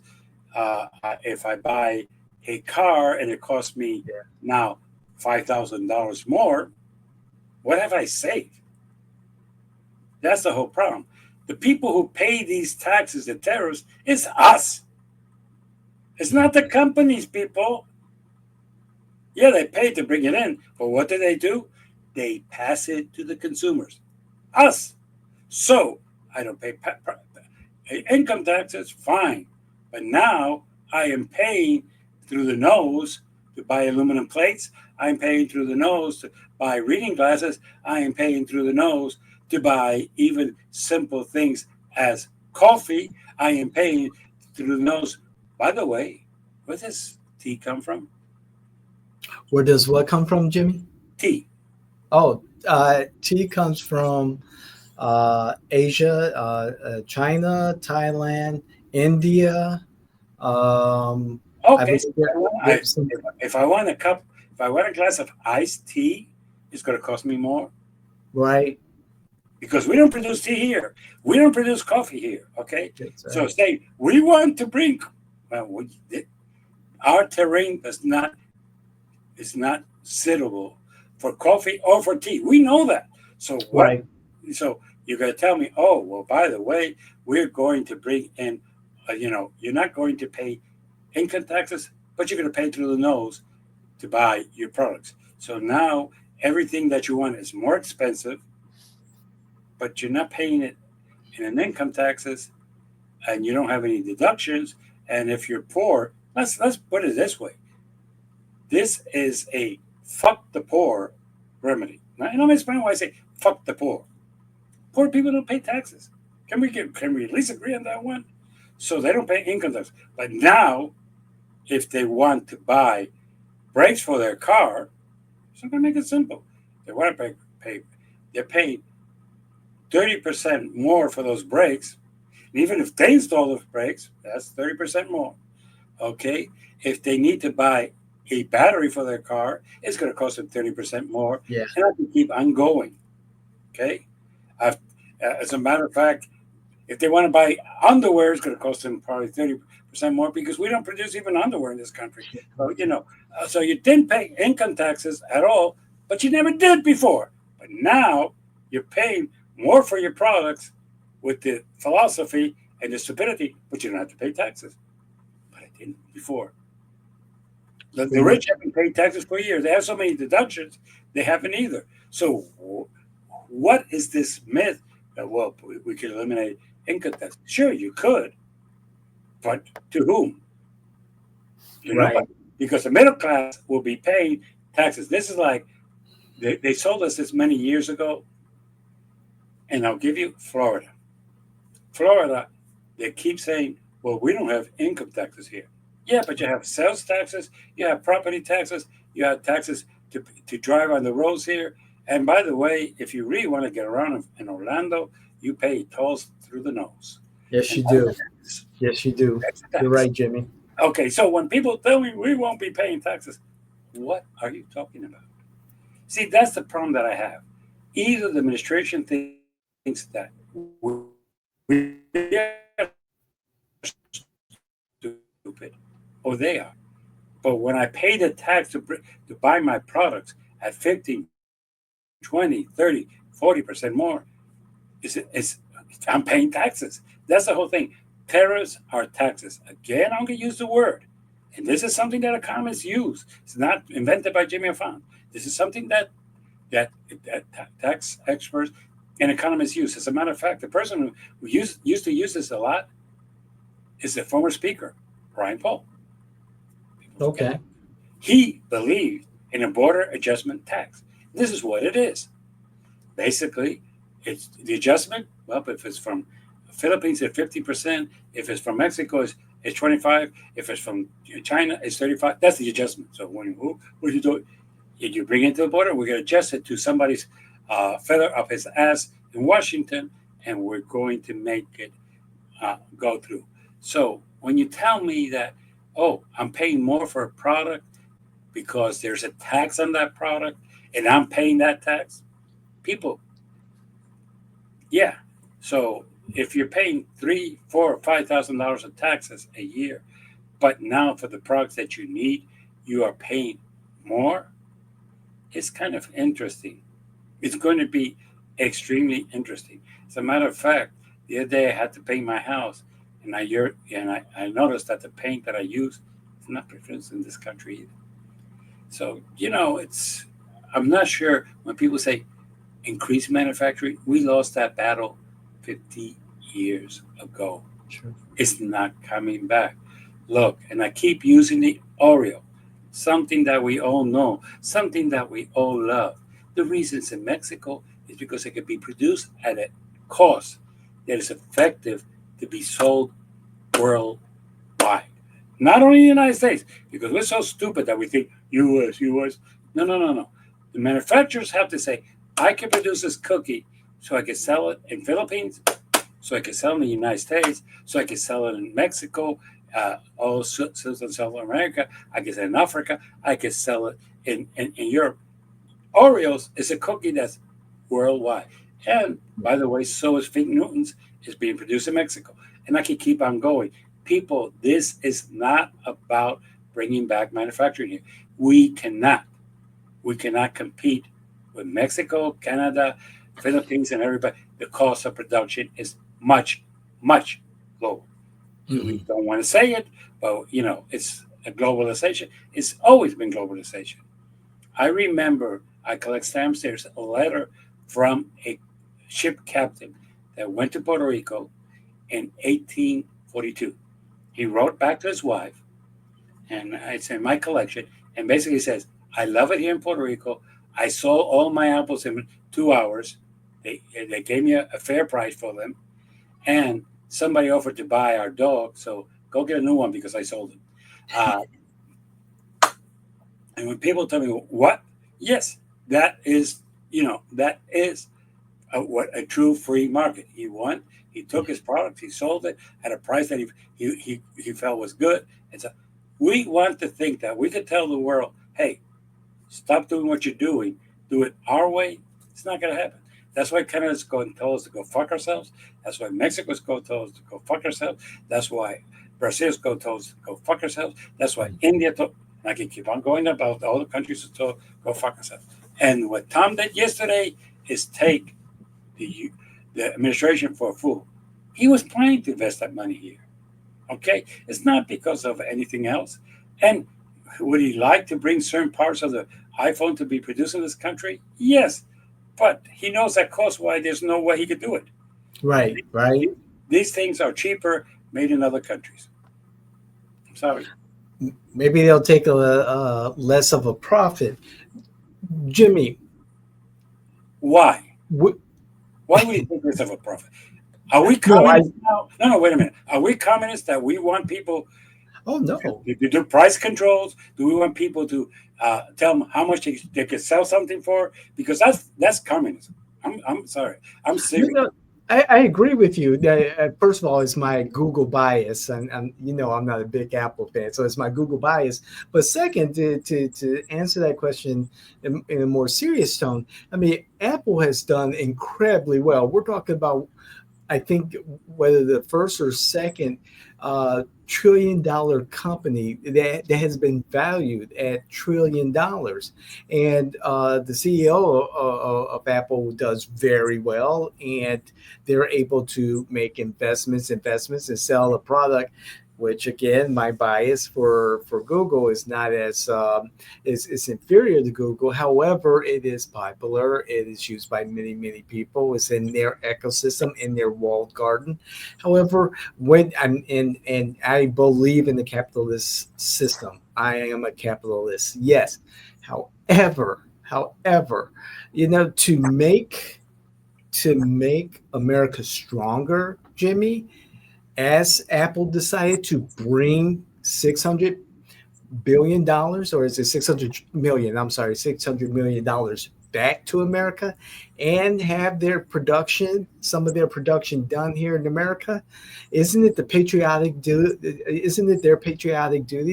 if I buy a car and it costs me Yeah. now $5,000 more, what have I saved? That's the whole problem. The people who pay these taxes, the tariffs, it's us. It's not the companies, people. Yeah, they pay to bring it in, but what do? They pass it to the consumers, us. So I don't pay income taxes, fine. But now I am paying through the nose to buy aluminum plates. I'm paying through the nose to buy reading glasses. I am paying through the nose to buy even simple things as coffee. I am paying through the nose. By the way, where does tea come from? Where does what come from, Jimmy? Tea. Oh, tea comes from Asia, China, Thailand, India. Um, I Okay, believe so there's some, if I want a cup, if I want a glass of iced tea, it's going to cost me more right. because we don't produce tea here. We don't produce coffee here. Okay, That's so right. say we want to bring, well, our terrain is not suitable for coffee or for tea. We know that. So what? Right. So you're going to tell me, oh well, by the way, we're going to bring in, you're not going to pay income taxes, but you're going to pay through the nose to buy your products. So now everything that you want is more expensive, but you're not paying it in an income taxes, and you don't have any deductions. And if you're poor, let's put it this way: this is a fuck the poor remedy. Now, and I'm explaining why I say fuck the poor. Poor people don't pay taxes. Can we at least agree on that one? So they don't pay income tax. But now, if they want to buy brakes for their car, so I'm gonna make it simple. They want to pay they're paying 30% more for those brakes. And even if they install those brakes, that's 30% more. Okay, if they need to buy a battery for their car, it's going to cost them 30% more, Yeah. and I can keep on going. Okay, I've, as a matter of fact, if they want to buy underwear, it's going to cost them probably 30% more because we don't produce even underwear in this country. So, so you didn't pay income taxes at all, but you never did before. But now you're paying more for your products with the philosophy and the stupidity, but you don't have to pay taxes. But I didn't before. The Well, rich haven't paid taxes for years. They have so many deductions, they haven't either. So, what is this myth that, well, we could eliminate income tax? Sure, you could, but to whom? To right. nobody. Because the middle class will be paying taxes. This is like they sold us this many years ago, and I'll give you Florida. Florida, they keep saying, well, we don't have income taxes here. Yeah, but you have sales taxes, you have property taxes, you have taxes to drive on the roads here. And by the way, if you really want to get around in Orlando, you pay tolls through the nose. Yes, And you do. tax. Yes, you do. That's a You're tax. right, Jimmy. Okay, so when people tell me we won't be paying taxes, what are you talking about? See, that's the problem that I have. Either the administration thinks that we are stupid, or they are. But when I pay the tax to buy my products at 15, 20, 30, 40% more, I'm paying taxes. That's the whole thing. Tariffs are taxes. Again, I'm going to use the word. And this is something that economists use. It's not invented by Jimmy Fallon. This is something that tax experts and economists use. As a matter of fact, the person who used to use this a lot is the former speaker, Ryan Paul. People forget Okay. it. He believed in a border adjustment tax. This is what it is. Basically, it's the adjustment. Well, if it's from Philippines, it's 50%. If it's from Mexico, it's 25. If it's from China, it's 35. That's the adjustment. So what do you do? You bring it to the border, we're going to adjust it to somebody's feather up his ass in Washington, and we're going to make it go through. So when you tell me that, oh, I'm paying more for a product because there's a tax on that product, and I'm paying that tax, people, yeah. So if you're paying three, four, or $5,000 of taxes a year, but now for the products that you need, you are paying more. It's kind of interesting. It's going to be extremely interesting. As a matter of fact, the other day I had to paint my house, and I noticed that the paint that I use is not produced in this country either. So it's I'm not sure when people say increase manufacturing, we lost that battle 50 years ago. Sure. It's not coming back. Look, and I keep using the Oreo, something that we all know, something that we all love. The reason it's in Mexico is because it can be produced at a cost that is effective to be sold worldwide. Not only in the United States, because we're so stupid that we think US, US. No, no, no, no. The manufacturers have to say, I can produce this cookie so I can sell it in Philippines, so I can sell it in the United States, so I can sell it in Mexico, all South America. I can sell it in Africa. I can sell it in Europe. Oreos is a cookie that's worldwide. And by the way, so is Fig Newtons is being produced in Mexico. And I can keep on going. People, this is not about bringing back manufacturing here. We cannot. We cannot compete with Mexico, Canada, Philippines, and everybody. The cost of production is much, much lower. We Hmm. don't want to say it, but it's a globalization. It's always been globalization. I remember I collect stamps. There's a letter from a ship captain that went to Puerto Rico in 1842. He wrote back to his wife, and it's in my collection, and basically says, I love it here in Puerto Rico. I sold all my apples in 2 hours. They gave me a fair price for them, and somebody offered to buy our dog, so go get a new one because I sold it. Uh, and when people tell me, what? Yes, that is what a true free market. He took his product, he sold it at a price that he felt was good. And so, We want to think that we could tell the world, hey, stop doing what you're doing, do it our way. It's not going to happen. That's why Canada's going to tell us to go fuck ourselves. That's why Mexico's going to tell us to go fuck ourselves. That's why Brazil's going to tell us to go fuck ourselves. That's why India told, and I can keep on going about all the countries to tell, go fuck ourselves. And what Tom did yesterday is take the the administration for a fool. He was planning to invest that money here. Okay, it's not because of anything else. And would he like to bring certain parts of the iPhone to be produced in this country? Yes, but he knows that cost why there's no way he could do it. Right, right. These things are cheaper made in other countries. I'm sorry. Maybe they'll take less of a profit. Jimmy, Why? w- Why would he think this of a profit? Are we no, I. communists now? No, no, wait a minute. Are we communists that we want people Oh no. to do price controls? Do we want people to tell them how much they could sell something for? Because that's communism. I'm sorry. I'm You serious. know, I agree with you. First of all, it's my Google bias, and I'm not a big Apple fan, so it's my Google bias. But second, to answer that question in a more serious tone, I mean, Apple has done incredibly well. We're talking about, I think, whether the first or second trillion-dollar company that has been valued at $1 trillion, and the CEO of Apple does very well, and they're able to make investments, and sell a product. Which again, my bias for Google is not as is inferior to Google. However, it is popular. It is used by many people. It's in their ecosystem, in their walled garden. However, when and I believe in the capitalist system. I am a capitalist. Yes. However, to make America stronger, Jimmy, as Apple decided to bring $600 billion, or is it 600 million? I'm sorry, $600 million back to America, and have some of their production done here in America. Isn't it their patriotic duty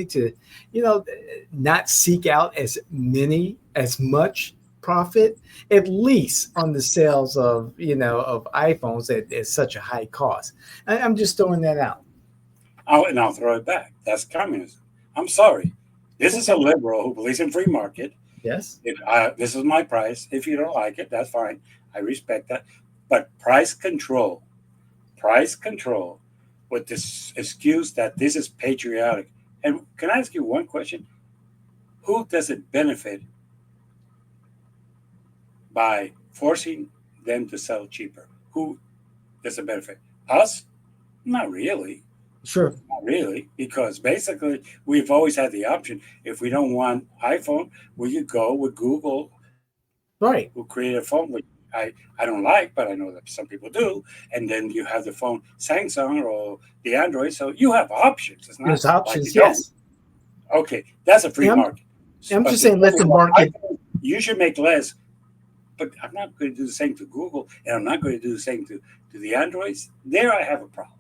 to, you know, not seek out as much profit, at least on the sales of iPhones at such a high cost? I'm just throwing that out. And I'll throw it back. That's communism. I'm sorry. This is a Okay. liberal who believes in free market. Yes. If this is my price, if you don't like it, that's fine. I respect that. But price control, with this excuse that this is patriotic. And can I ask you one question? Who does it benefit by forcing them to sell cheaper? Who does it benefit? Us? Not really. Sure. Not really, because basically we've always had the option. If we don't want iPhone, we could go with Google, Right. who created a phone which I don't like, but I know that some people do. And then you have the phone Samsung or the Android, so you have options. It's not There's like you options. don't. Yes. Okay, that's a free And market. I'm But just to saying, tell let me, the well, market. iPhone, you should make less, but I'm not going to do the same to Google, and I'm not going to do the same to the Androids. There, I have a problem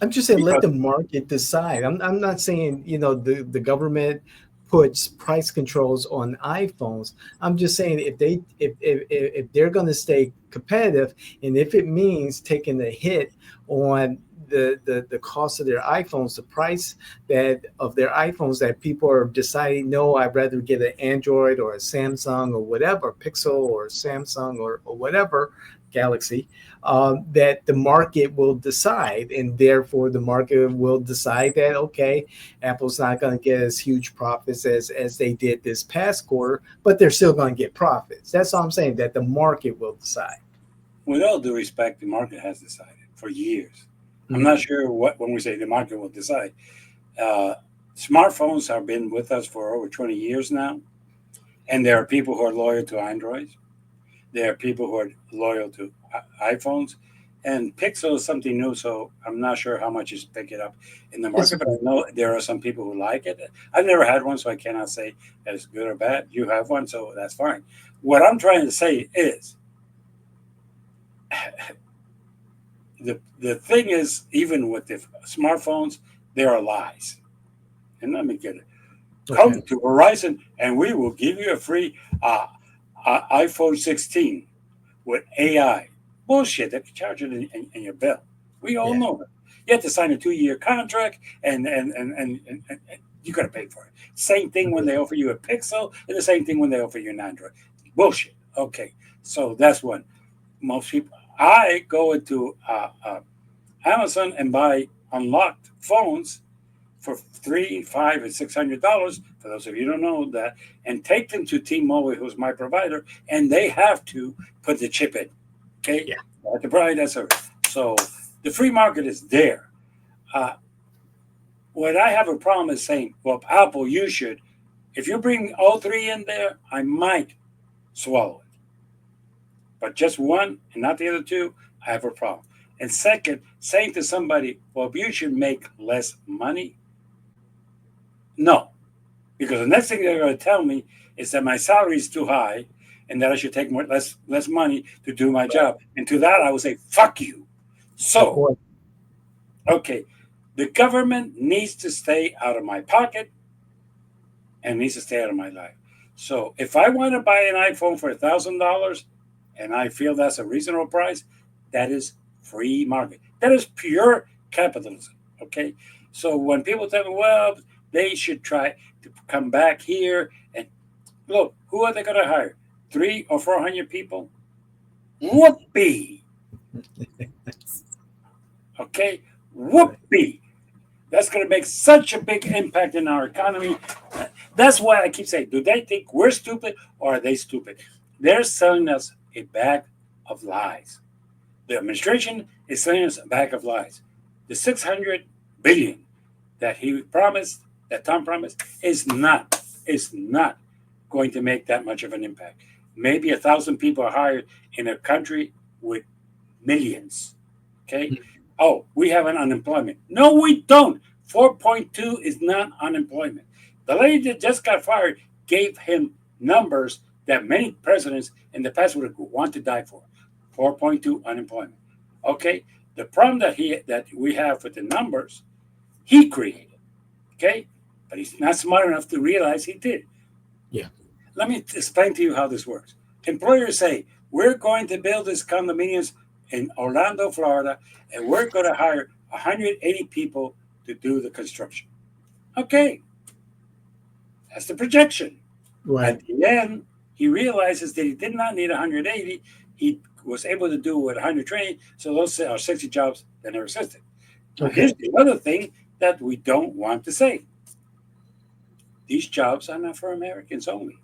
I'm just saying, let because the market decide. I'm not saying, the government puts price controls on iPhones. I'm just saying, if they're going to stay competitive, and if it means taking a hit on the cost of their iPhones, the price that of their iPhones, that people are deciding, no, I'd rather get an Android or a Samsung or whatever, Pixel or Samsung or whatever, Galaxy, that the market will decide, and therefore the market will decide that, okay, Apple's not going to get as huge profits as they did this past quarter, but they're still going to get profits. That's all I'm saying. That the market will decide. with all due respect, the market has decided for years. I'm not Mhm. sure what when we say the market will decide. Uh, Smartphones have been with us for over 20 years now, and there are people who are loyal to Androids. There are people who are loyal to iPhones, and Pixel is something new, so I'm not sure how much is picking up in the It's market. But I know there are some people who like it. I've never had one, so I cannot say that it's good or bad. You have one, so that's fine. What I'm trying to say is the thing is, even with the smartphones, there are lies. and let me get it. Okay. Come to Verizon, and we will give you a free iPhone 16 with AI. Bullshit. They charge it in your bill. We all Yeah. know that. You have to sign a 2 year contract, and you got to pay for it. Same thing when Okay. they offer you a Pixel, and the same thing when they offer you an Android. Bullshit. Okay, so that's one. Most people. I go into Amazon and buy unlocked phones for $3, $5, and $600. For those of you who don't know that, and take them to T-Mobile, who's my provider, and they have to put the chip in. Okay, Yeah. to provide that service. So the free market is there. Uh, what I have a problem is saying, well, Apple, you should. If you bring all three in there, I might swallow it. But just one and not the other two, I have a problem. And second, saying to somebody, well, you should make less money. No, because the next thing they're going to tell me is that my salary is too high and that I should take less money to do my Right. job. And to that, I would say, fuck you. Of So, course. okay, the government needs to stay out of my pocket and needs to stay out of my life. So, if I want to buy an iPhone for $1,000 and I feel that's a reasonable price, that is free market. That is pure capitalism. Okay. So, when people tell me, well, they should try to come back here and look, who are they going to hire? 300 or 400 people? Whoopee. Okay. Right. Whoopee. That's going to make such a big impact in our economy. That's why I keep saying, do they think we're stupid or are they stupid? They're selling us a bag of lies. The administration is selling us a bag of lies. The 600 billion that he promised, that Tom promised, is not going to make that much of an impact. Maybe 1,000 people are hired in a country with millions. Okay. Oh, we have an unemployment. No, we don't. 4.2 is not unemployment. The lady that just got fired gave him numbers that many presidents in the past would want to die for. 4.2 unemployment. Okay. The problem that we have with the numbers, he created. Okay. But he's not smart enough to realize he did. Yeah. Let me explain to you how this works. Employers say, we're going to build this condominiums in Orlando, Florida, and we're going to hire 180 people to do the construction. Okay, that's the projection. Right. At the end, he realizes that he did not need 180. He was able to do with 120, so those are 60 jobs that never existed. Now, here's Okay. the other thing that we don't want to say. These jobs are not for Americans only.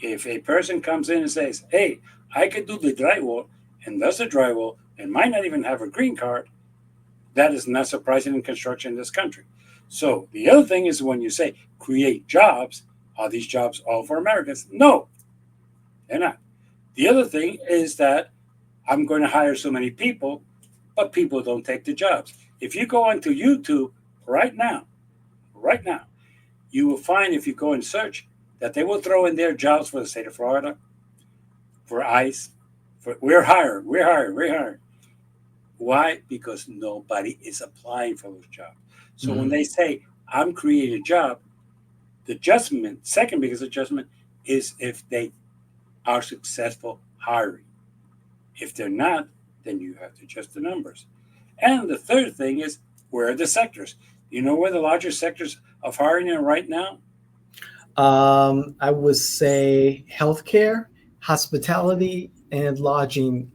If a person comes in and says, hey, I could do the drywall and does the drywall and might not even have a green card, that is not surprising in construction in this country. So the other thing is when you say create jobs, are these jobs all for Americans? No, they're not. The other thing is that I'm going to hire so many people, but people don't take the jobs. If you go onto YouTube right now, you will find if you go and search that they will throw in their jobs for the state of Florida, for ICE, for we're hiring. Why? Because nobody is applying for those jobs. So when Mhm. they say I'm creating a job, the adjustment, second biggest adjustment, is if they are successful hiring. If they're not, then you have to adjust the numbers. And the third thing is where are the sectors? You know where the largest sectors of hiring are right now? I would say healthcare, hospitality, and lodging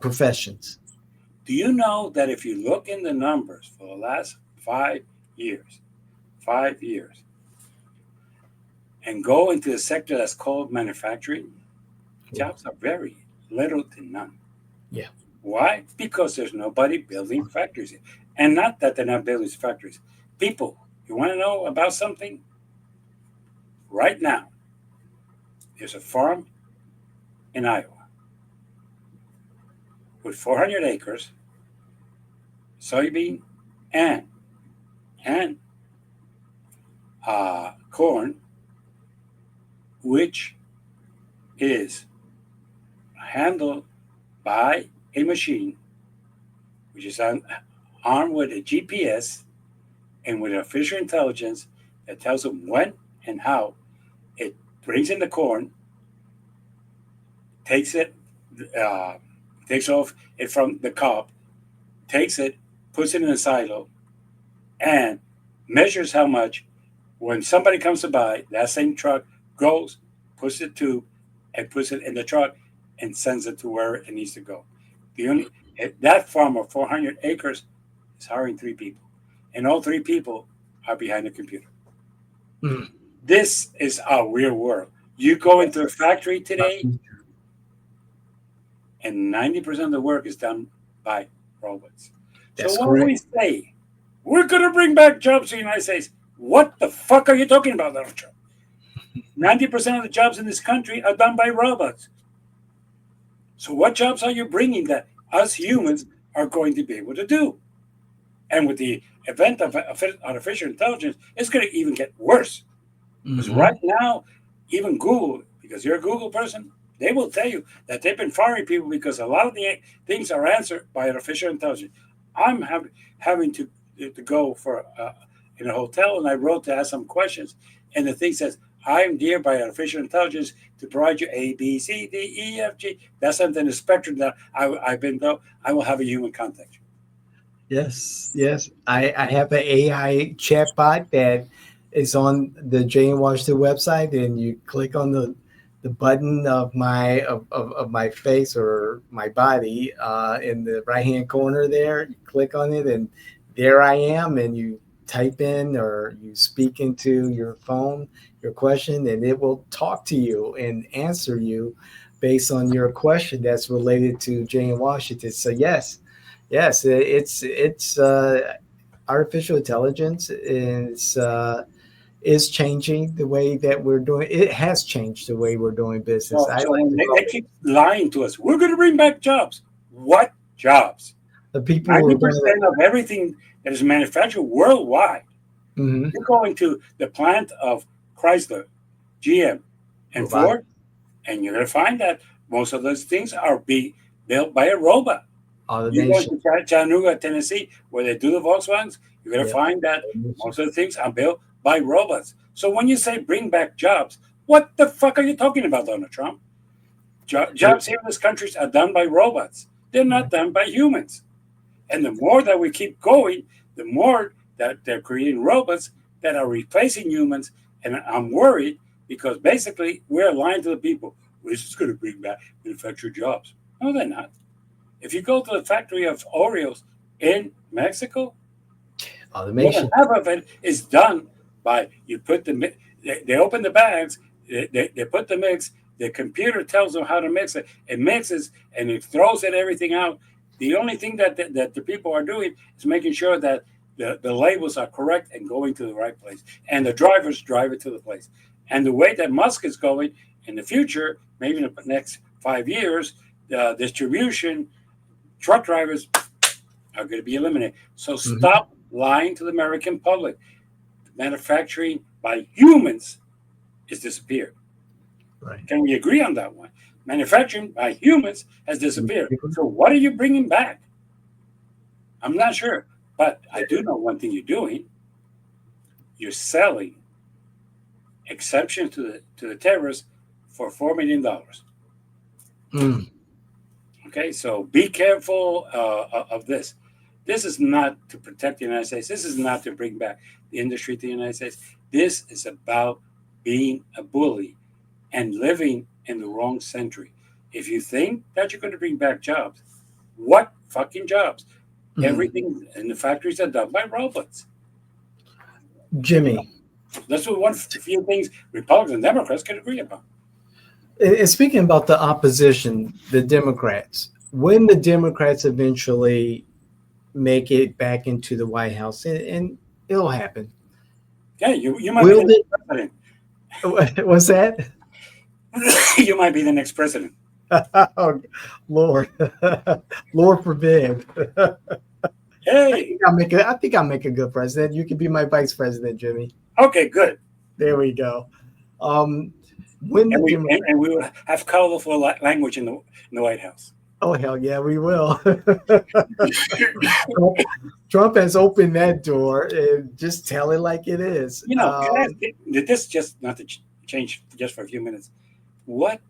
professions. Do you know that if you look in the numbers for the last 5 years, 5 years, and go into the sector that's called manufacturing, jobs are very little to none. Yeah. Why? Because there's nobody building factories. And not that they're not building factories. People, you want to know about something? Right now, there's a farm in Iowa with 400 acres, soybean, and and corn, which is handled by a machine, which is armed with a GPS, and with artificial intelligence that tells them when and how, it brings in the corn, takes it, uh, takes off it from the cob, takes it, puts it in a silo, and measures how much. When somebody comes to buy, that same truck goes, puts the tube, and puts it in the truck, and sends it to where it needs to go. The only that farm of 400 acres is hiring 3 people, and all 3 people are behind the computer. Mm. This is our real world. You go into a factory today, and 90% of the work is done by robots. So That's when correct. we say we're going to bring back jobs in the United States, what the fuck are you talking about, Donald Trump? 90% of the jobs in this country are done by robots. So what jobs are you bringing that us humans are going to be able to do? And with the advent of artificial intelligence, it's going to even get worse. Because Hmm. right now, even Google, because you're a Google person, they will tell you that they've been firing people because a lot of the things are answered by artificial intelligence. I'm having to go for in a hotel, and I wrote to ask some questions, and the thing says, "I'm dear by artificial intelligence to provide you A, B, C, D, E, F, G." That's something in the spectrum that I've been told I will have a human contact you. Yes, yes. I have an AI chatbot that is on the Jane Washington website, and you click on the button of of my face or my body in the right hand corner there. You click on it, and there I am, and you type in or you speak into your phone your question, and it will talk to you and answer you based on your question that's related to Jane Washington. So yes, yes, it's artificial intelligence is changing the way that we're doing. It has changed the way we're doing business. So, I so like when to they call it keep lying to us, we're going to bring back jobs. What jobs? the people who are Ninety going to. percent of everything that is manufactured worldwide. Mhm. You go into the plant of Chrysler, GM, and Robotic Ford, and you're going to find that most of those things are being built by a robot. You go automation. to Chattanooga, Tennessee, where they do the Volkswagens, you're going to Yep. find that Automation. most of the things are built by robots. So when you say bring back jobs, what the fuck are you talking about, Donald Trump? It- Jobs here in this country are done by robots. They're not done by humans. And the more that we keep going, the more that they're creating robots that are replacing humans. And I'm worried because basically we're lying to the people. Well, this is going to bring back manufactured jobs. No, they're not. If you go to the factory of Oreos in Mexico, more than automation. half of it is done by you put they open the bags, they put the mix, the computer tells them how to mix it, it mixes and it throws it everything out. The only thing that the people are doing is making sure that the labels are correct and going to the right place, and the drivers drive it to the place. And the way that Musk is going in the future, maybe in the next 5 years, the distribution truck drivers are going to be eliminated. So Mhm. stop lying to the American public. Manufacturing by humans is disappeared. Right. Can we agree on that one? Manufacturing by humans has disappeared. So what are you bringing back? I'm not sure, but I do know one thing you're doing. You're selling exceptions to the tariffs for $4 million. Mm. Okay, so be careful of this. This is not to protect the United States. This is not to bring back the industry to the United States. This is about being a bully and living in the wrong century. If you think that you're going to bring back jobs, what fucking jobs? Mm. Everything in the factories are done by robots. Jimmy, That's what one few things Republicans and Democrats can agree upon. and speaking about the opposition, the Democrats, when the Democrats eventually make it back into the White House, and it'll happen. Yeah, you might be Will the it? next president. What's that? You might be the next president. Oh, Lord, Lord forbid. Hey, I think I'll make a good president. You can be my vice president, Jimmy. okay, good. There we go. Um, when the And we and, Democrats, and we will have colorful language in the White House. oh hell yeah, we will. Trump has opened that door, and just tell it like it is. Can I ask, this just not to change just for a few minutes? What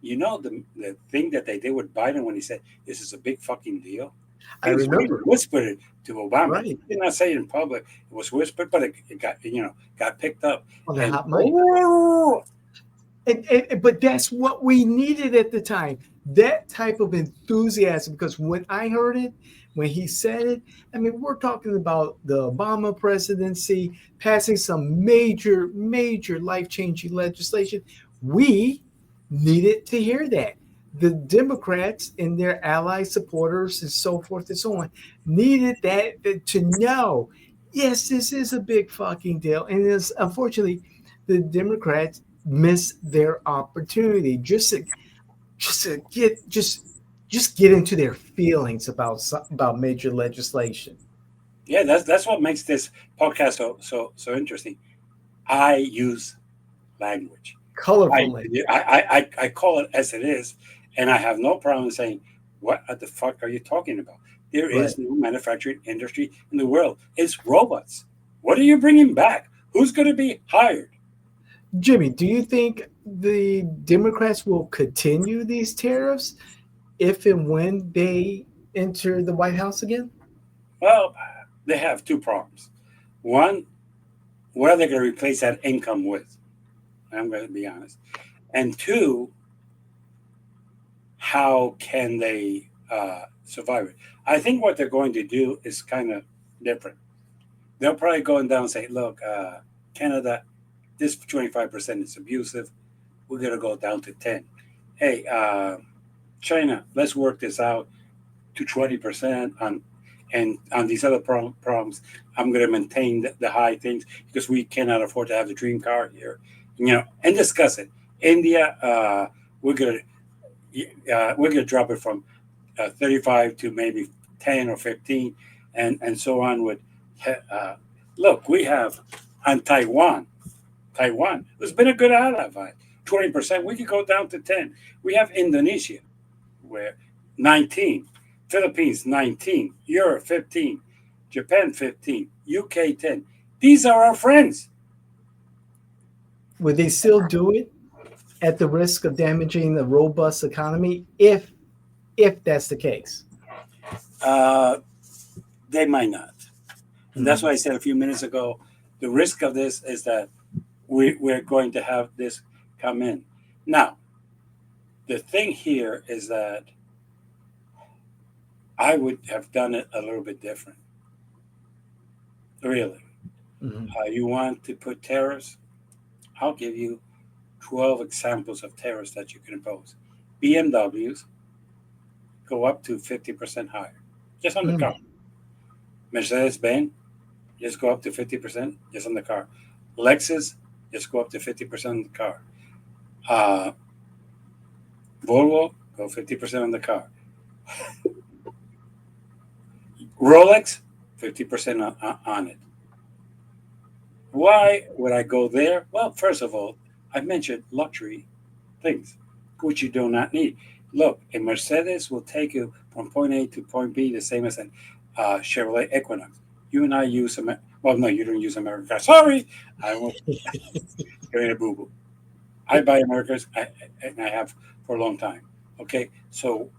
the thing that they did with Biden when he said this is a big fucking deal? I He was remember. whispered it to Obama. Right. He did not say it in public. It was whispered, but it got got picked up. On the And hot mic. But that's what we needed at the time. That type of enthusiasm. Because when I heard it, when he said it, I mean, we're talking about the Obama presidency passing some major, major life changing legislation. We needed to hear that. The Democrats and their ally supporters and so forth and so on needed that to know, yes, this is a big fucking deal. And it's unfortunately the Democrats miss their opportunity just get into their feelings about major legislation Yeah, that's what makes this podcast so interesting. I use language. I, colorfully. I call it as it is, and I have no problem saying, "What the fuck are you talking about?" There Right. is no manufacturing industry in the world. It's robots. What are you bringing back? Who's going to be hired? Jimmy, do you think the Democrats will continue these tariffs if and when they enter the White House again? Well, they have two problems. One, what are they going to replace that income with? I'm going to be honest. And two, how can they survive it? I think what they're going to do is kind of different. They'll probably go down and say, look, Canada, this 25% is abusive. We're going to go down to 10. Hey, China, let's work this out to 20% and on these other problems. I'm going to maintain the high things because we cannot afford to have the dream car here, and discuss it. India, we're going to drop it from 35 to maybe 10 or 15, and so on. With uh, look, we have on Taiwan. Taiwan, there's been a good ally. 20%. We could go down to 10. We have Indonesia, where 19, Philippines 19, Europe 15, Japan 15, UK 10. These are our friends. Would they still do it at the risk of damaging the robust economy if that's the case? Uh, they might not. And that's Mhm. why I said a few minutes ago the risk of this is that we're going to have this come in. Now, the thing here is that I would have done it a little bit different. Really. Mhm. You want to put tariffs? I'll give you 12 examples of tariffs that you can impose. BMWs go up to 50% higher, just on the car. Mhm. Mercedes Benz, just go up to 50% just on the car. Lexus, just go up to 50% on the car. Uh, Volvo, go 50% on the car. Rolex, 50% on it. Why would I go there? Well, first of all, I mentioned luxury things, which you do not need. Look, a Mercedes will take you from point A to point B the same as a Chevrolet Equinox. You and I use well, no, you don't use American cars. Sorry, I will give it a boo boo. I buy Americans, and I have for a long time. Okay, so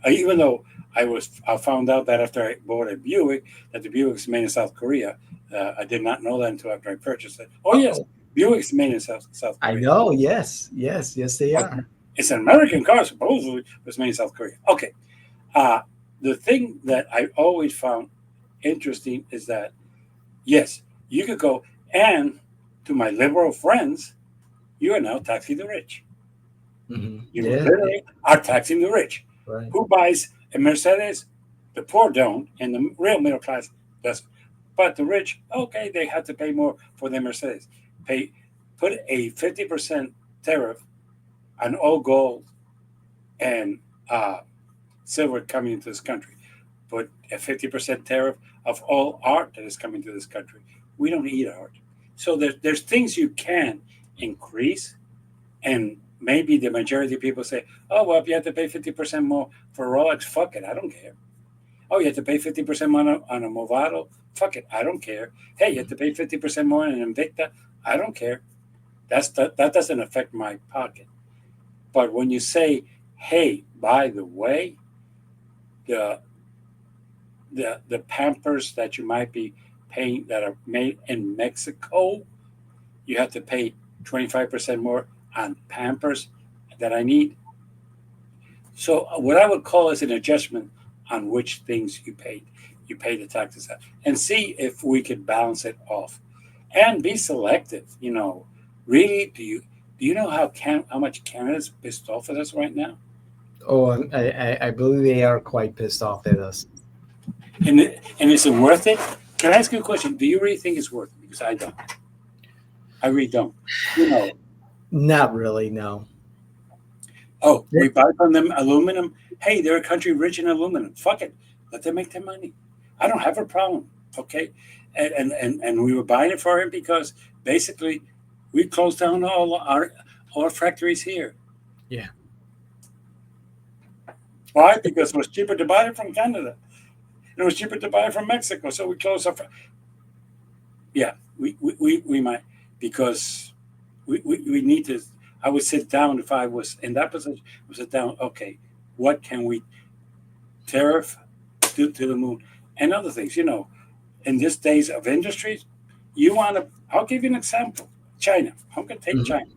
even though I found out that after I bought a Buick that the Buick's made in South Korea, I did not know that until after I purchased it. Oh yes, Uh-oh. Buick's made in South I Korea. know. Yes. Yes. Yes, they But are. it's an American car, supposedly, but it's made in South Korea. Okay, uh, the thing that I always found interesting is that yes, you could go and to my liberal friends, you are now taxing the rich. You Yeah. Yeah. literally are taxing the rich. Right. Who buys a Mercedes? The poor don't, and the real middle class doesn't. But the rich, okay, they have to pay more for their Mercedes. Put a 50% tariff on all gold and silver coming into this country. Put a 50% tariff of all art that is coming to this country. We don't eat art. So there's things you can increase, and maybe the majority of people say, oh, well, if you have to pay 50% more for Rolex, fuck it, I don't care. Oh, you have to pay 50% more on a Movado? Fuck it, I don't care. Hey, you have to pay 50% more on an Invicta? I don't care. That doesn't affect my pocket. But when you say, hey, by the way, the the Pampers that you might be paying that are made in Mexico, you have to pay 25% more on Pampers that I need. So what I would call is an adjustment on which things you paid. You pay the taxes out and see if we could balance it off and be selective. Really, do you know how much Canada's pissed off at us right now? Oh, I believe they are quite pissed off at us. And is it worth it? Can I ask you a question? Do you really think it's worth it? Because I don't. I really don't. You know, Not really, no. oh, we buy from them aluminum. Hey, they're a country rich in aluminum. Fuck it. Let them make their money. I don't have a problem. Okay. And we were buying it for him because basically we closed down all our factories here. Yeah. Why? Because it was cheaper to buy it from Canada. It was cheaper to buy it from Mexico. So we closed our. Yeah, we might, because we need to. I would sit down if I was in that position. I would sit down. Okay, what can we tariff to the moon and other things? In these days of industries, you want to. I'll give you an example. China. I'm going to take Mhm. China.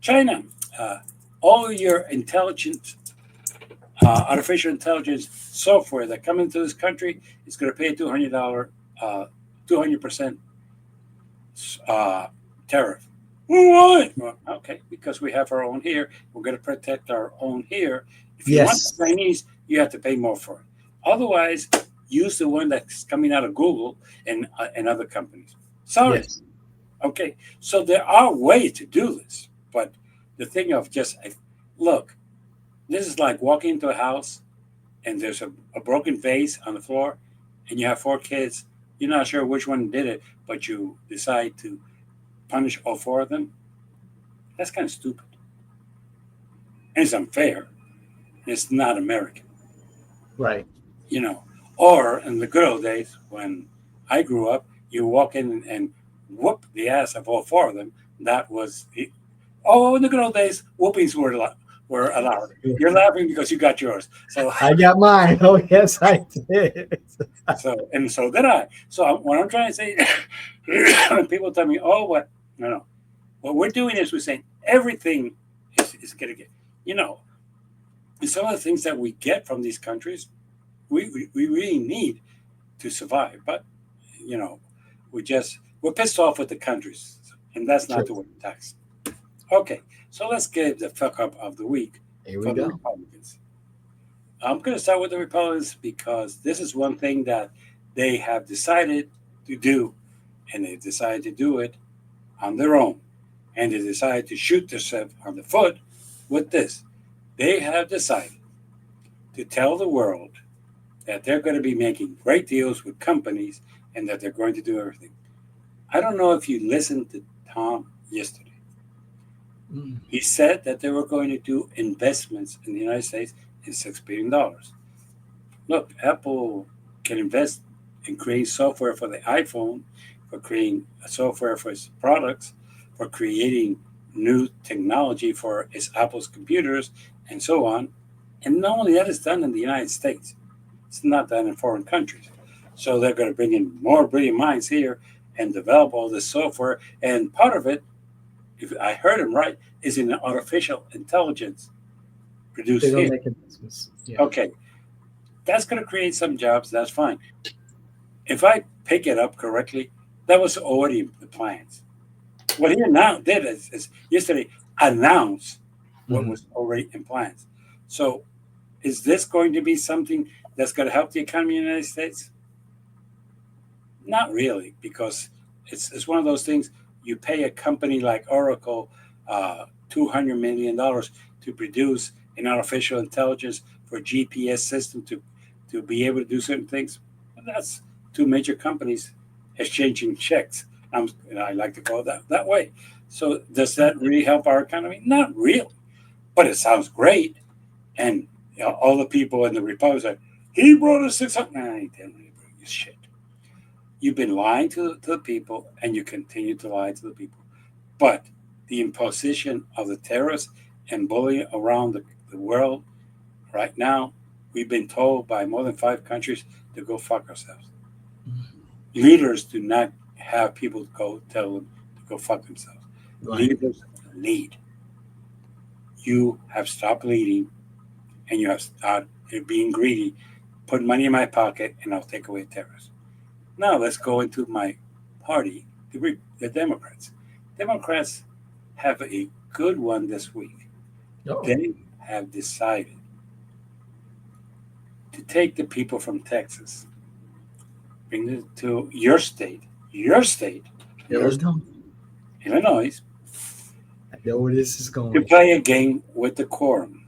China. Uh, all your intelligent, artificial intelligence software that come into this country is going to pay a $200, 200% uh, tariff. Why? Well, okay, because we have our own here. We're going to protect our own here. If you want Yes. the Chinese, you have to pay more for it. Otherwise, use the one that's coming out of Google and other companies. Sorry. Yes. Okay, so there are ways to do this, but the thing of just look, this is like walking into a house and there's a broken vase on the floor, and you have four kids. You're not sure which one did it, but you decide to punish all four of them. That's kind of stupid. And it's unfair. It's not American, Right. you know. Or in the good old days when I grew up, you walk in and whoop the ass of all four of them. That was oh, in the good old days, whoopings were allowed. You're laughing because you got yours. So I got mine. Oh, yes, I did. so did I. So what I'm trying to say, when people tell me, oh, what no, what we're doing is we're saying everything is going to get, you know, and some of the things that we get from these countries, we really need to survive. But, you know, we're pissed off with the countries, and that's not True. the way to tax. Okay, so let's get the fuck up of the week Here we for the go. Republicans. I'm going to start with the Republicans because this is one thing that they have decided to do, and they decided to do it on their own. And they decided to shoot themselves on the foot with this. They have decided to tell the world that they're going to be making great deals with companies and that they're going to do everything. I don't know if you listened to Tom yesterday. Mm. He said that they were going to do investments in the United States in $6 billion. Look, Apple can invest in creating software for the iPhone, for creating software for its products, for creating new technology for its Apple's computers, and so on. And not only that is done in the United States, it's not done in foreign countries. So they're going to bring in more brilliant minds here and develop all this software. And part of it, if I heard him right, is in artificial intelligence They're produced gonna here. make investments. Yeah. Okay, that's going to create some jobs. That's fine. If I pick it up correctly, that was already the plans. What he now did is yesterday announce what Mhm. was already in plans. So, is this going to be something that's going to help the economy in the United States? Not really, because it's one of those things. You pay a company like Oracle $200 million to produce an artificial intelligence for GPS system to be able to do certain things. And that's two major companies exchanging checks. And I like to call it that way. So does that really help our economy? Not really, but it sounds great. And all the people in the Republic are, He brought us 600. Nah, he didn't really bring you shit. You've been lying to the people, and you continue to lie to the people. But the imposition of the tariffs and bullying around the world right now, we've been told by more than 5 countries to go fuck ourselves. Leaders do not have people go tell them to go fuck themselves. Right. Leaders lead. You have stopped leading, and you have started being greedy. Put money in my pocket, and I'll take away tariffs. Now let's go into my party, the Democrats. Democrats have a good one this week. Oh. They have decided to take the people from Texas, bring them to your state, your Illinois. Illinois, I know where this is to going. play a game with the quorum.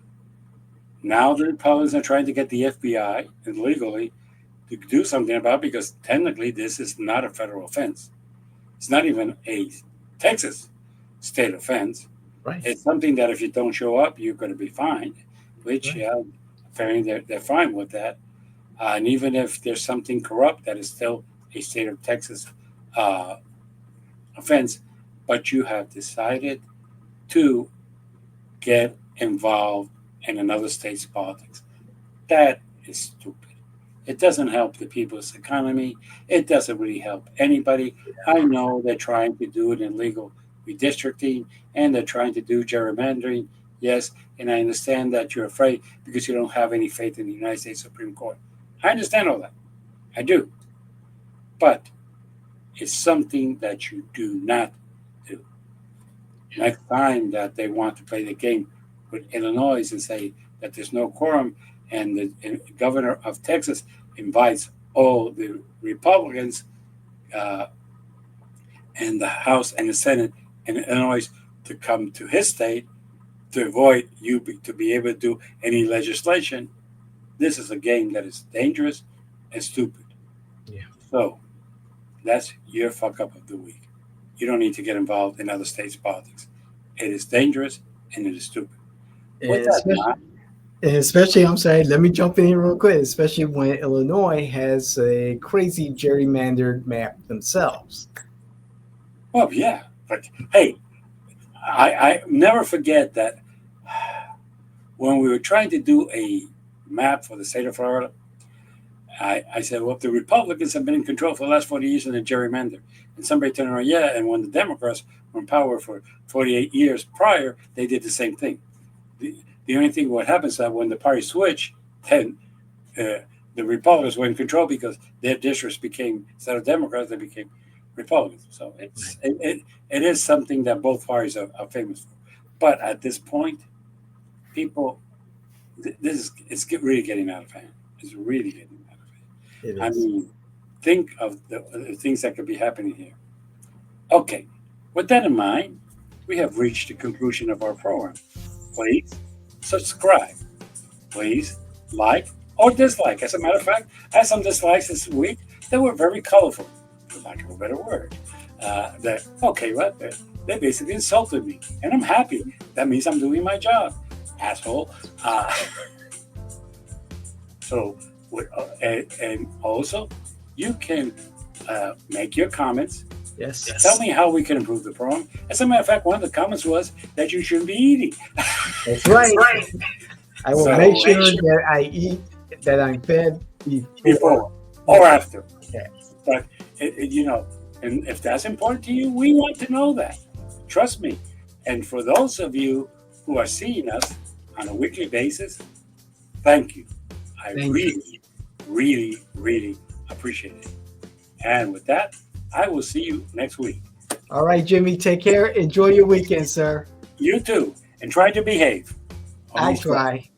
Now the Republicans are trying to get the FBI and legally to do something about it because technically this is not a federal offense. It's not even a Texas state offense. Right. It's something that if you don't show up, you're going to be fined, which, Right. yeah, apparently they're fine with that. And even if there's something corrupt, that is still a state of Texas uh, offense. But you have decided to get involved in another state's politics. That is stupid. It doesn't help the people's economy. It doesn't really help anybody. I know they're trying to do it in legal redistricting and they're trying to do gerrymandering. Yes, and I understand that you're afraid because you don't have any faith in the United States Supreme Court. I understand all that. I do. But it's something that you do not do. Next time that they want to play the game with Illinois and say that there's no quorum and the governor of Texas invites all the Republicans uh, and the House and the Senate in Illinois to come to his state to avoid to be able to do any legislation. This is a game that is dangerous and stupid. Yeah. So that's your fuck up of the week. You don't need to get involved in other states' politics. It is dangerous and it is stupid. With that in mind, Especially, I'm sorry, let me jump in here real quick, especially when Illinois has a crazy gerrymandered map themselves. well, yeah, but hey, I never forget that when we were trying to do a map for the state of Florida, I said, well, if the Republicans have been in control for the last 40 years in a gerrymander, and somebody turned around, yeah, and when the Democrats were in power for 48 years prior, they did the same thing. The only thing what happens is that when the party switched, then the Republicans were in control because their districts became, instead of Democrats, they became Republicans. So it is something that both parties are famous for. But at this point, people, really getting out of hand. It's really getting out of hand. It I is. mean, think of the things that could be happening here. Okay, with that in mind, we have reached the conclusion of our program. Please subscribe. Please like or dislike. As a matter of fact, I had some dislikes this week that were very colorful, for lack of a better word. That okay, well, they basically insulted me, and I'm happy. That means I'm doing my job, asshole. So, and also, you can make your comments. Yes. Tell me how we can improve the program. As a matter of fact, one of the comments was that you shouldn't be eating. That's right. I will So, make sure that I eat, that I'm fed before or after. Yeah. But and if that's important to you, we want to know that. Trust me. And for those of you who are seeing us on a weekly basis, thank you. I Thank really, really, really appreciate it. And with that, I will see you next week. All right, Jimmy, take care. Enjoy your weekend, sir. You too, and try to behave. I try.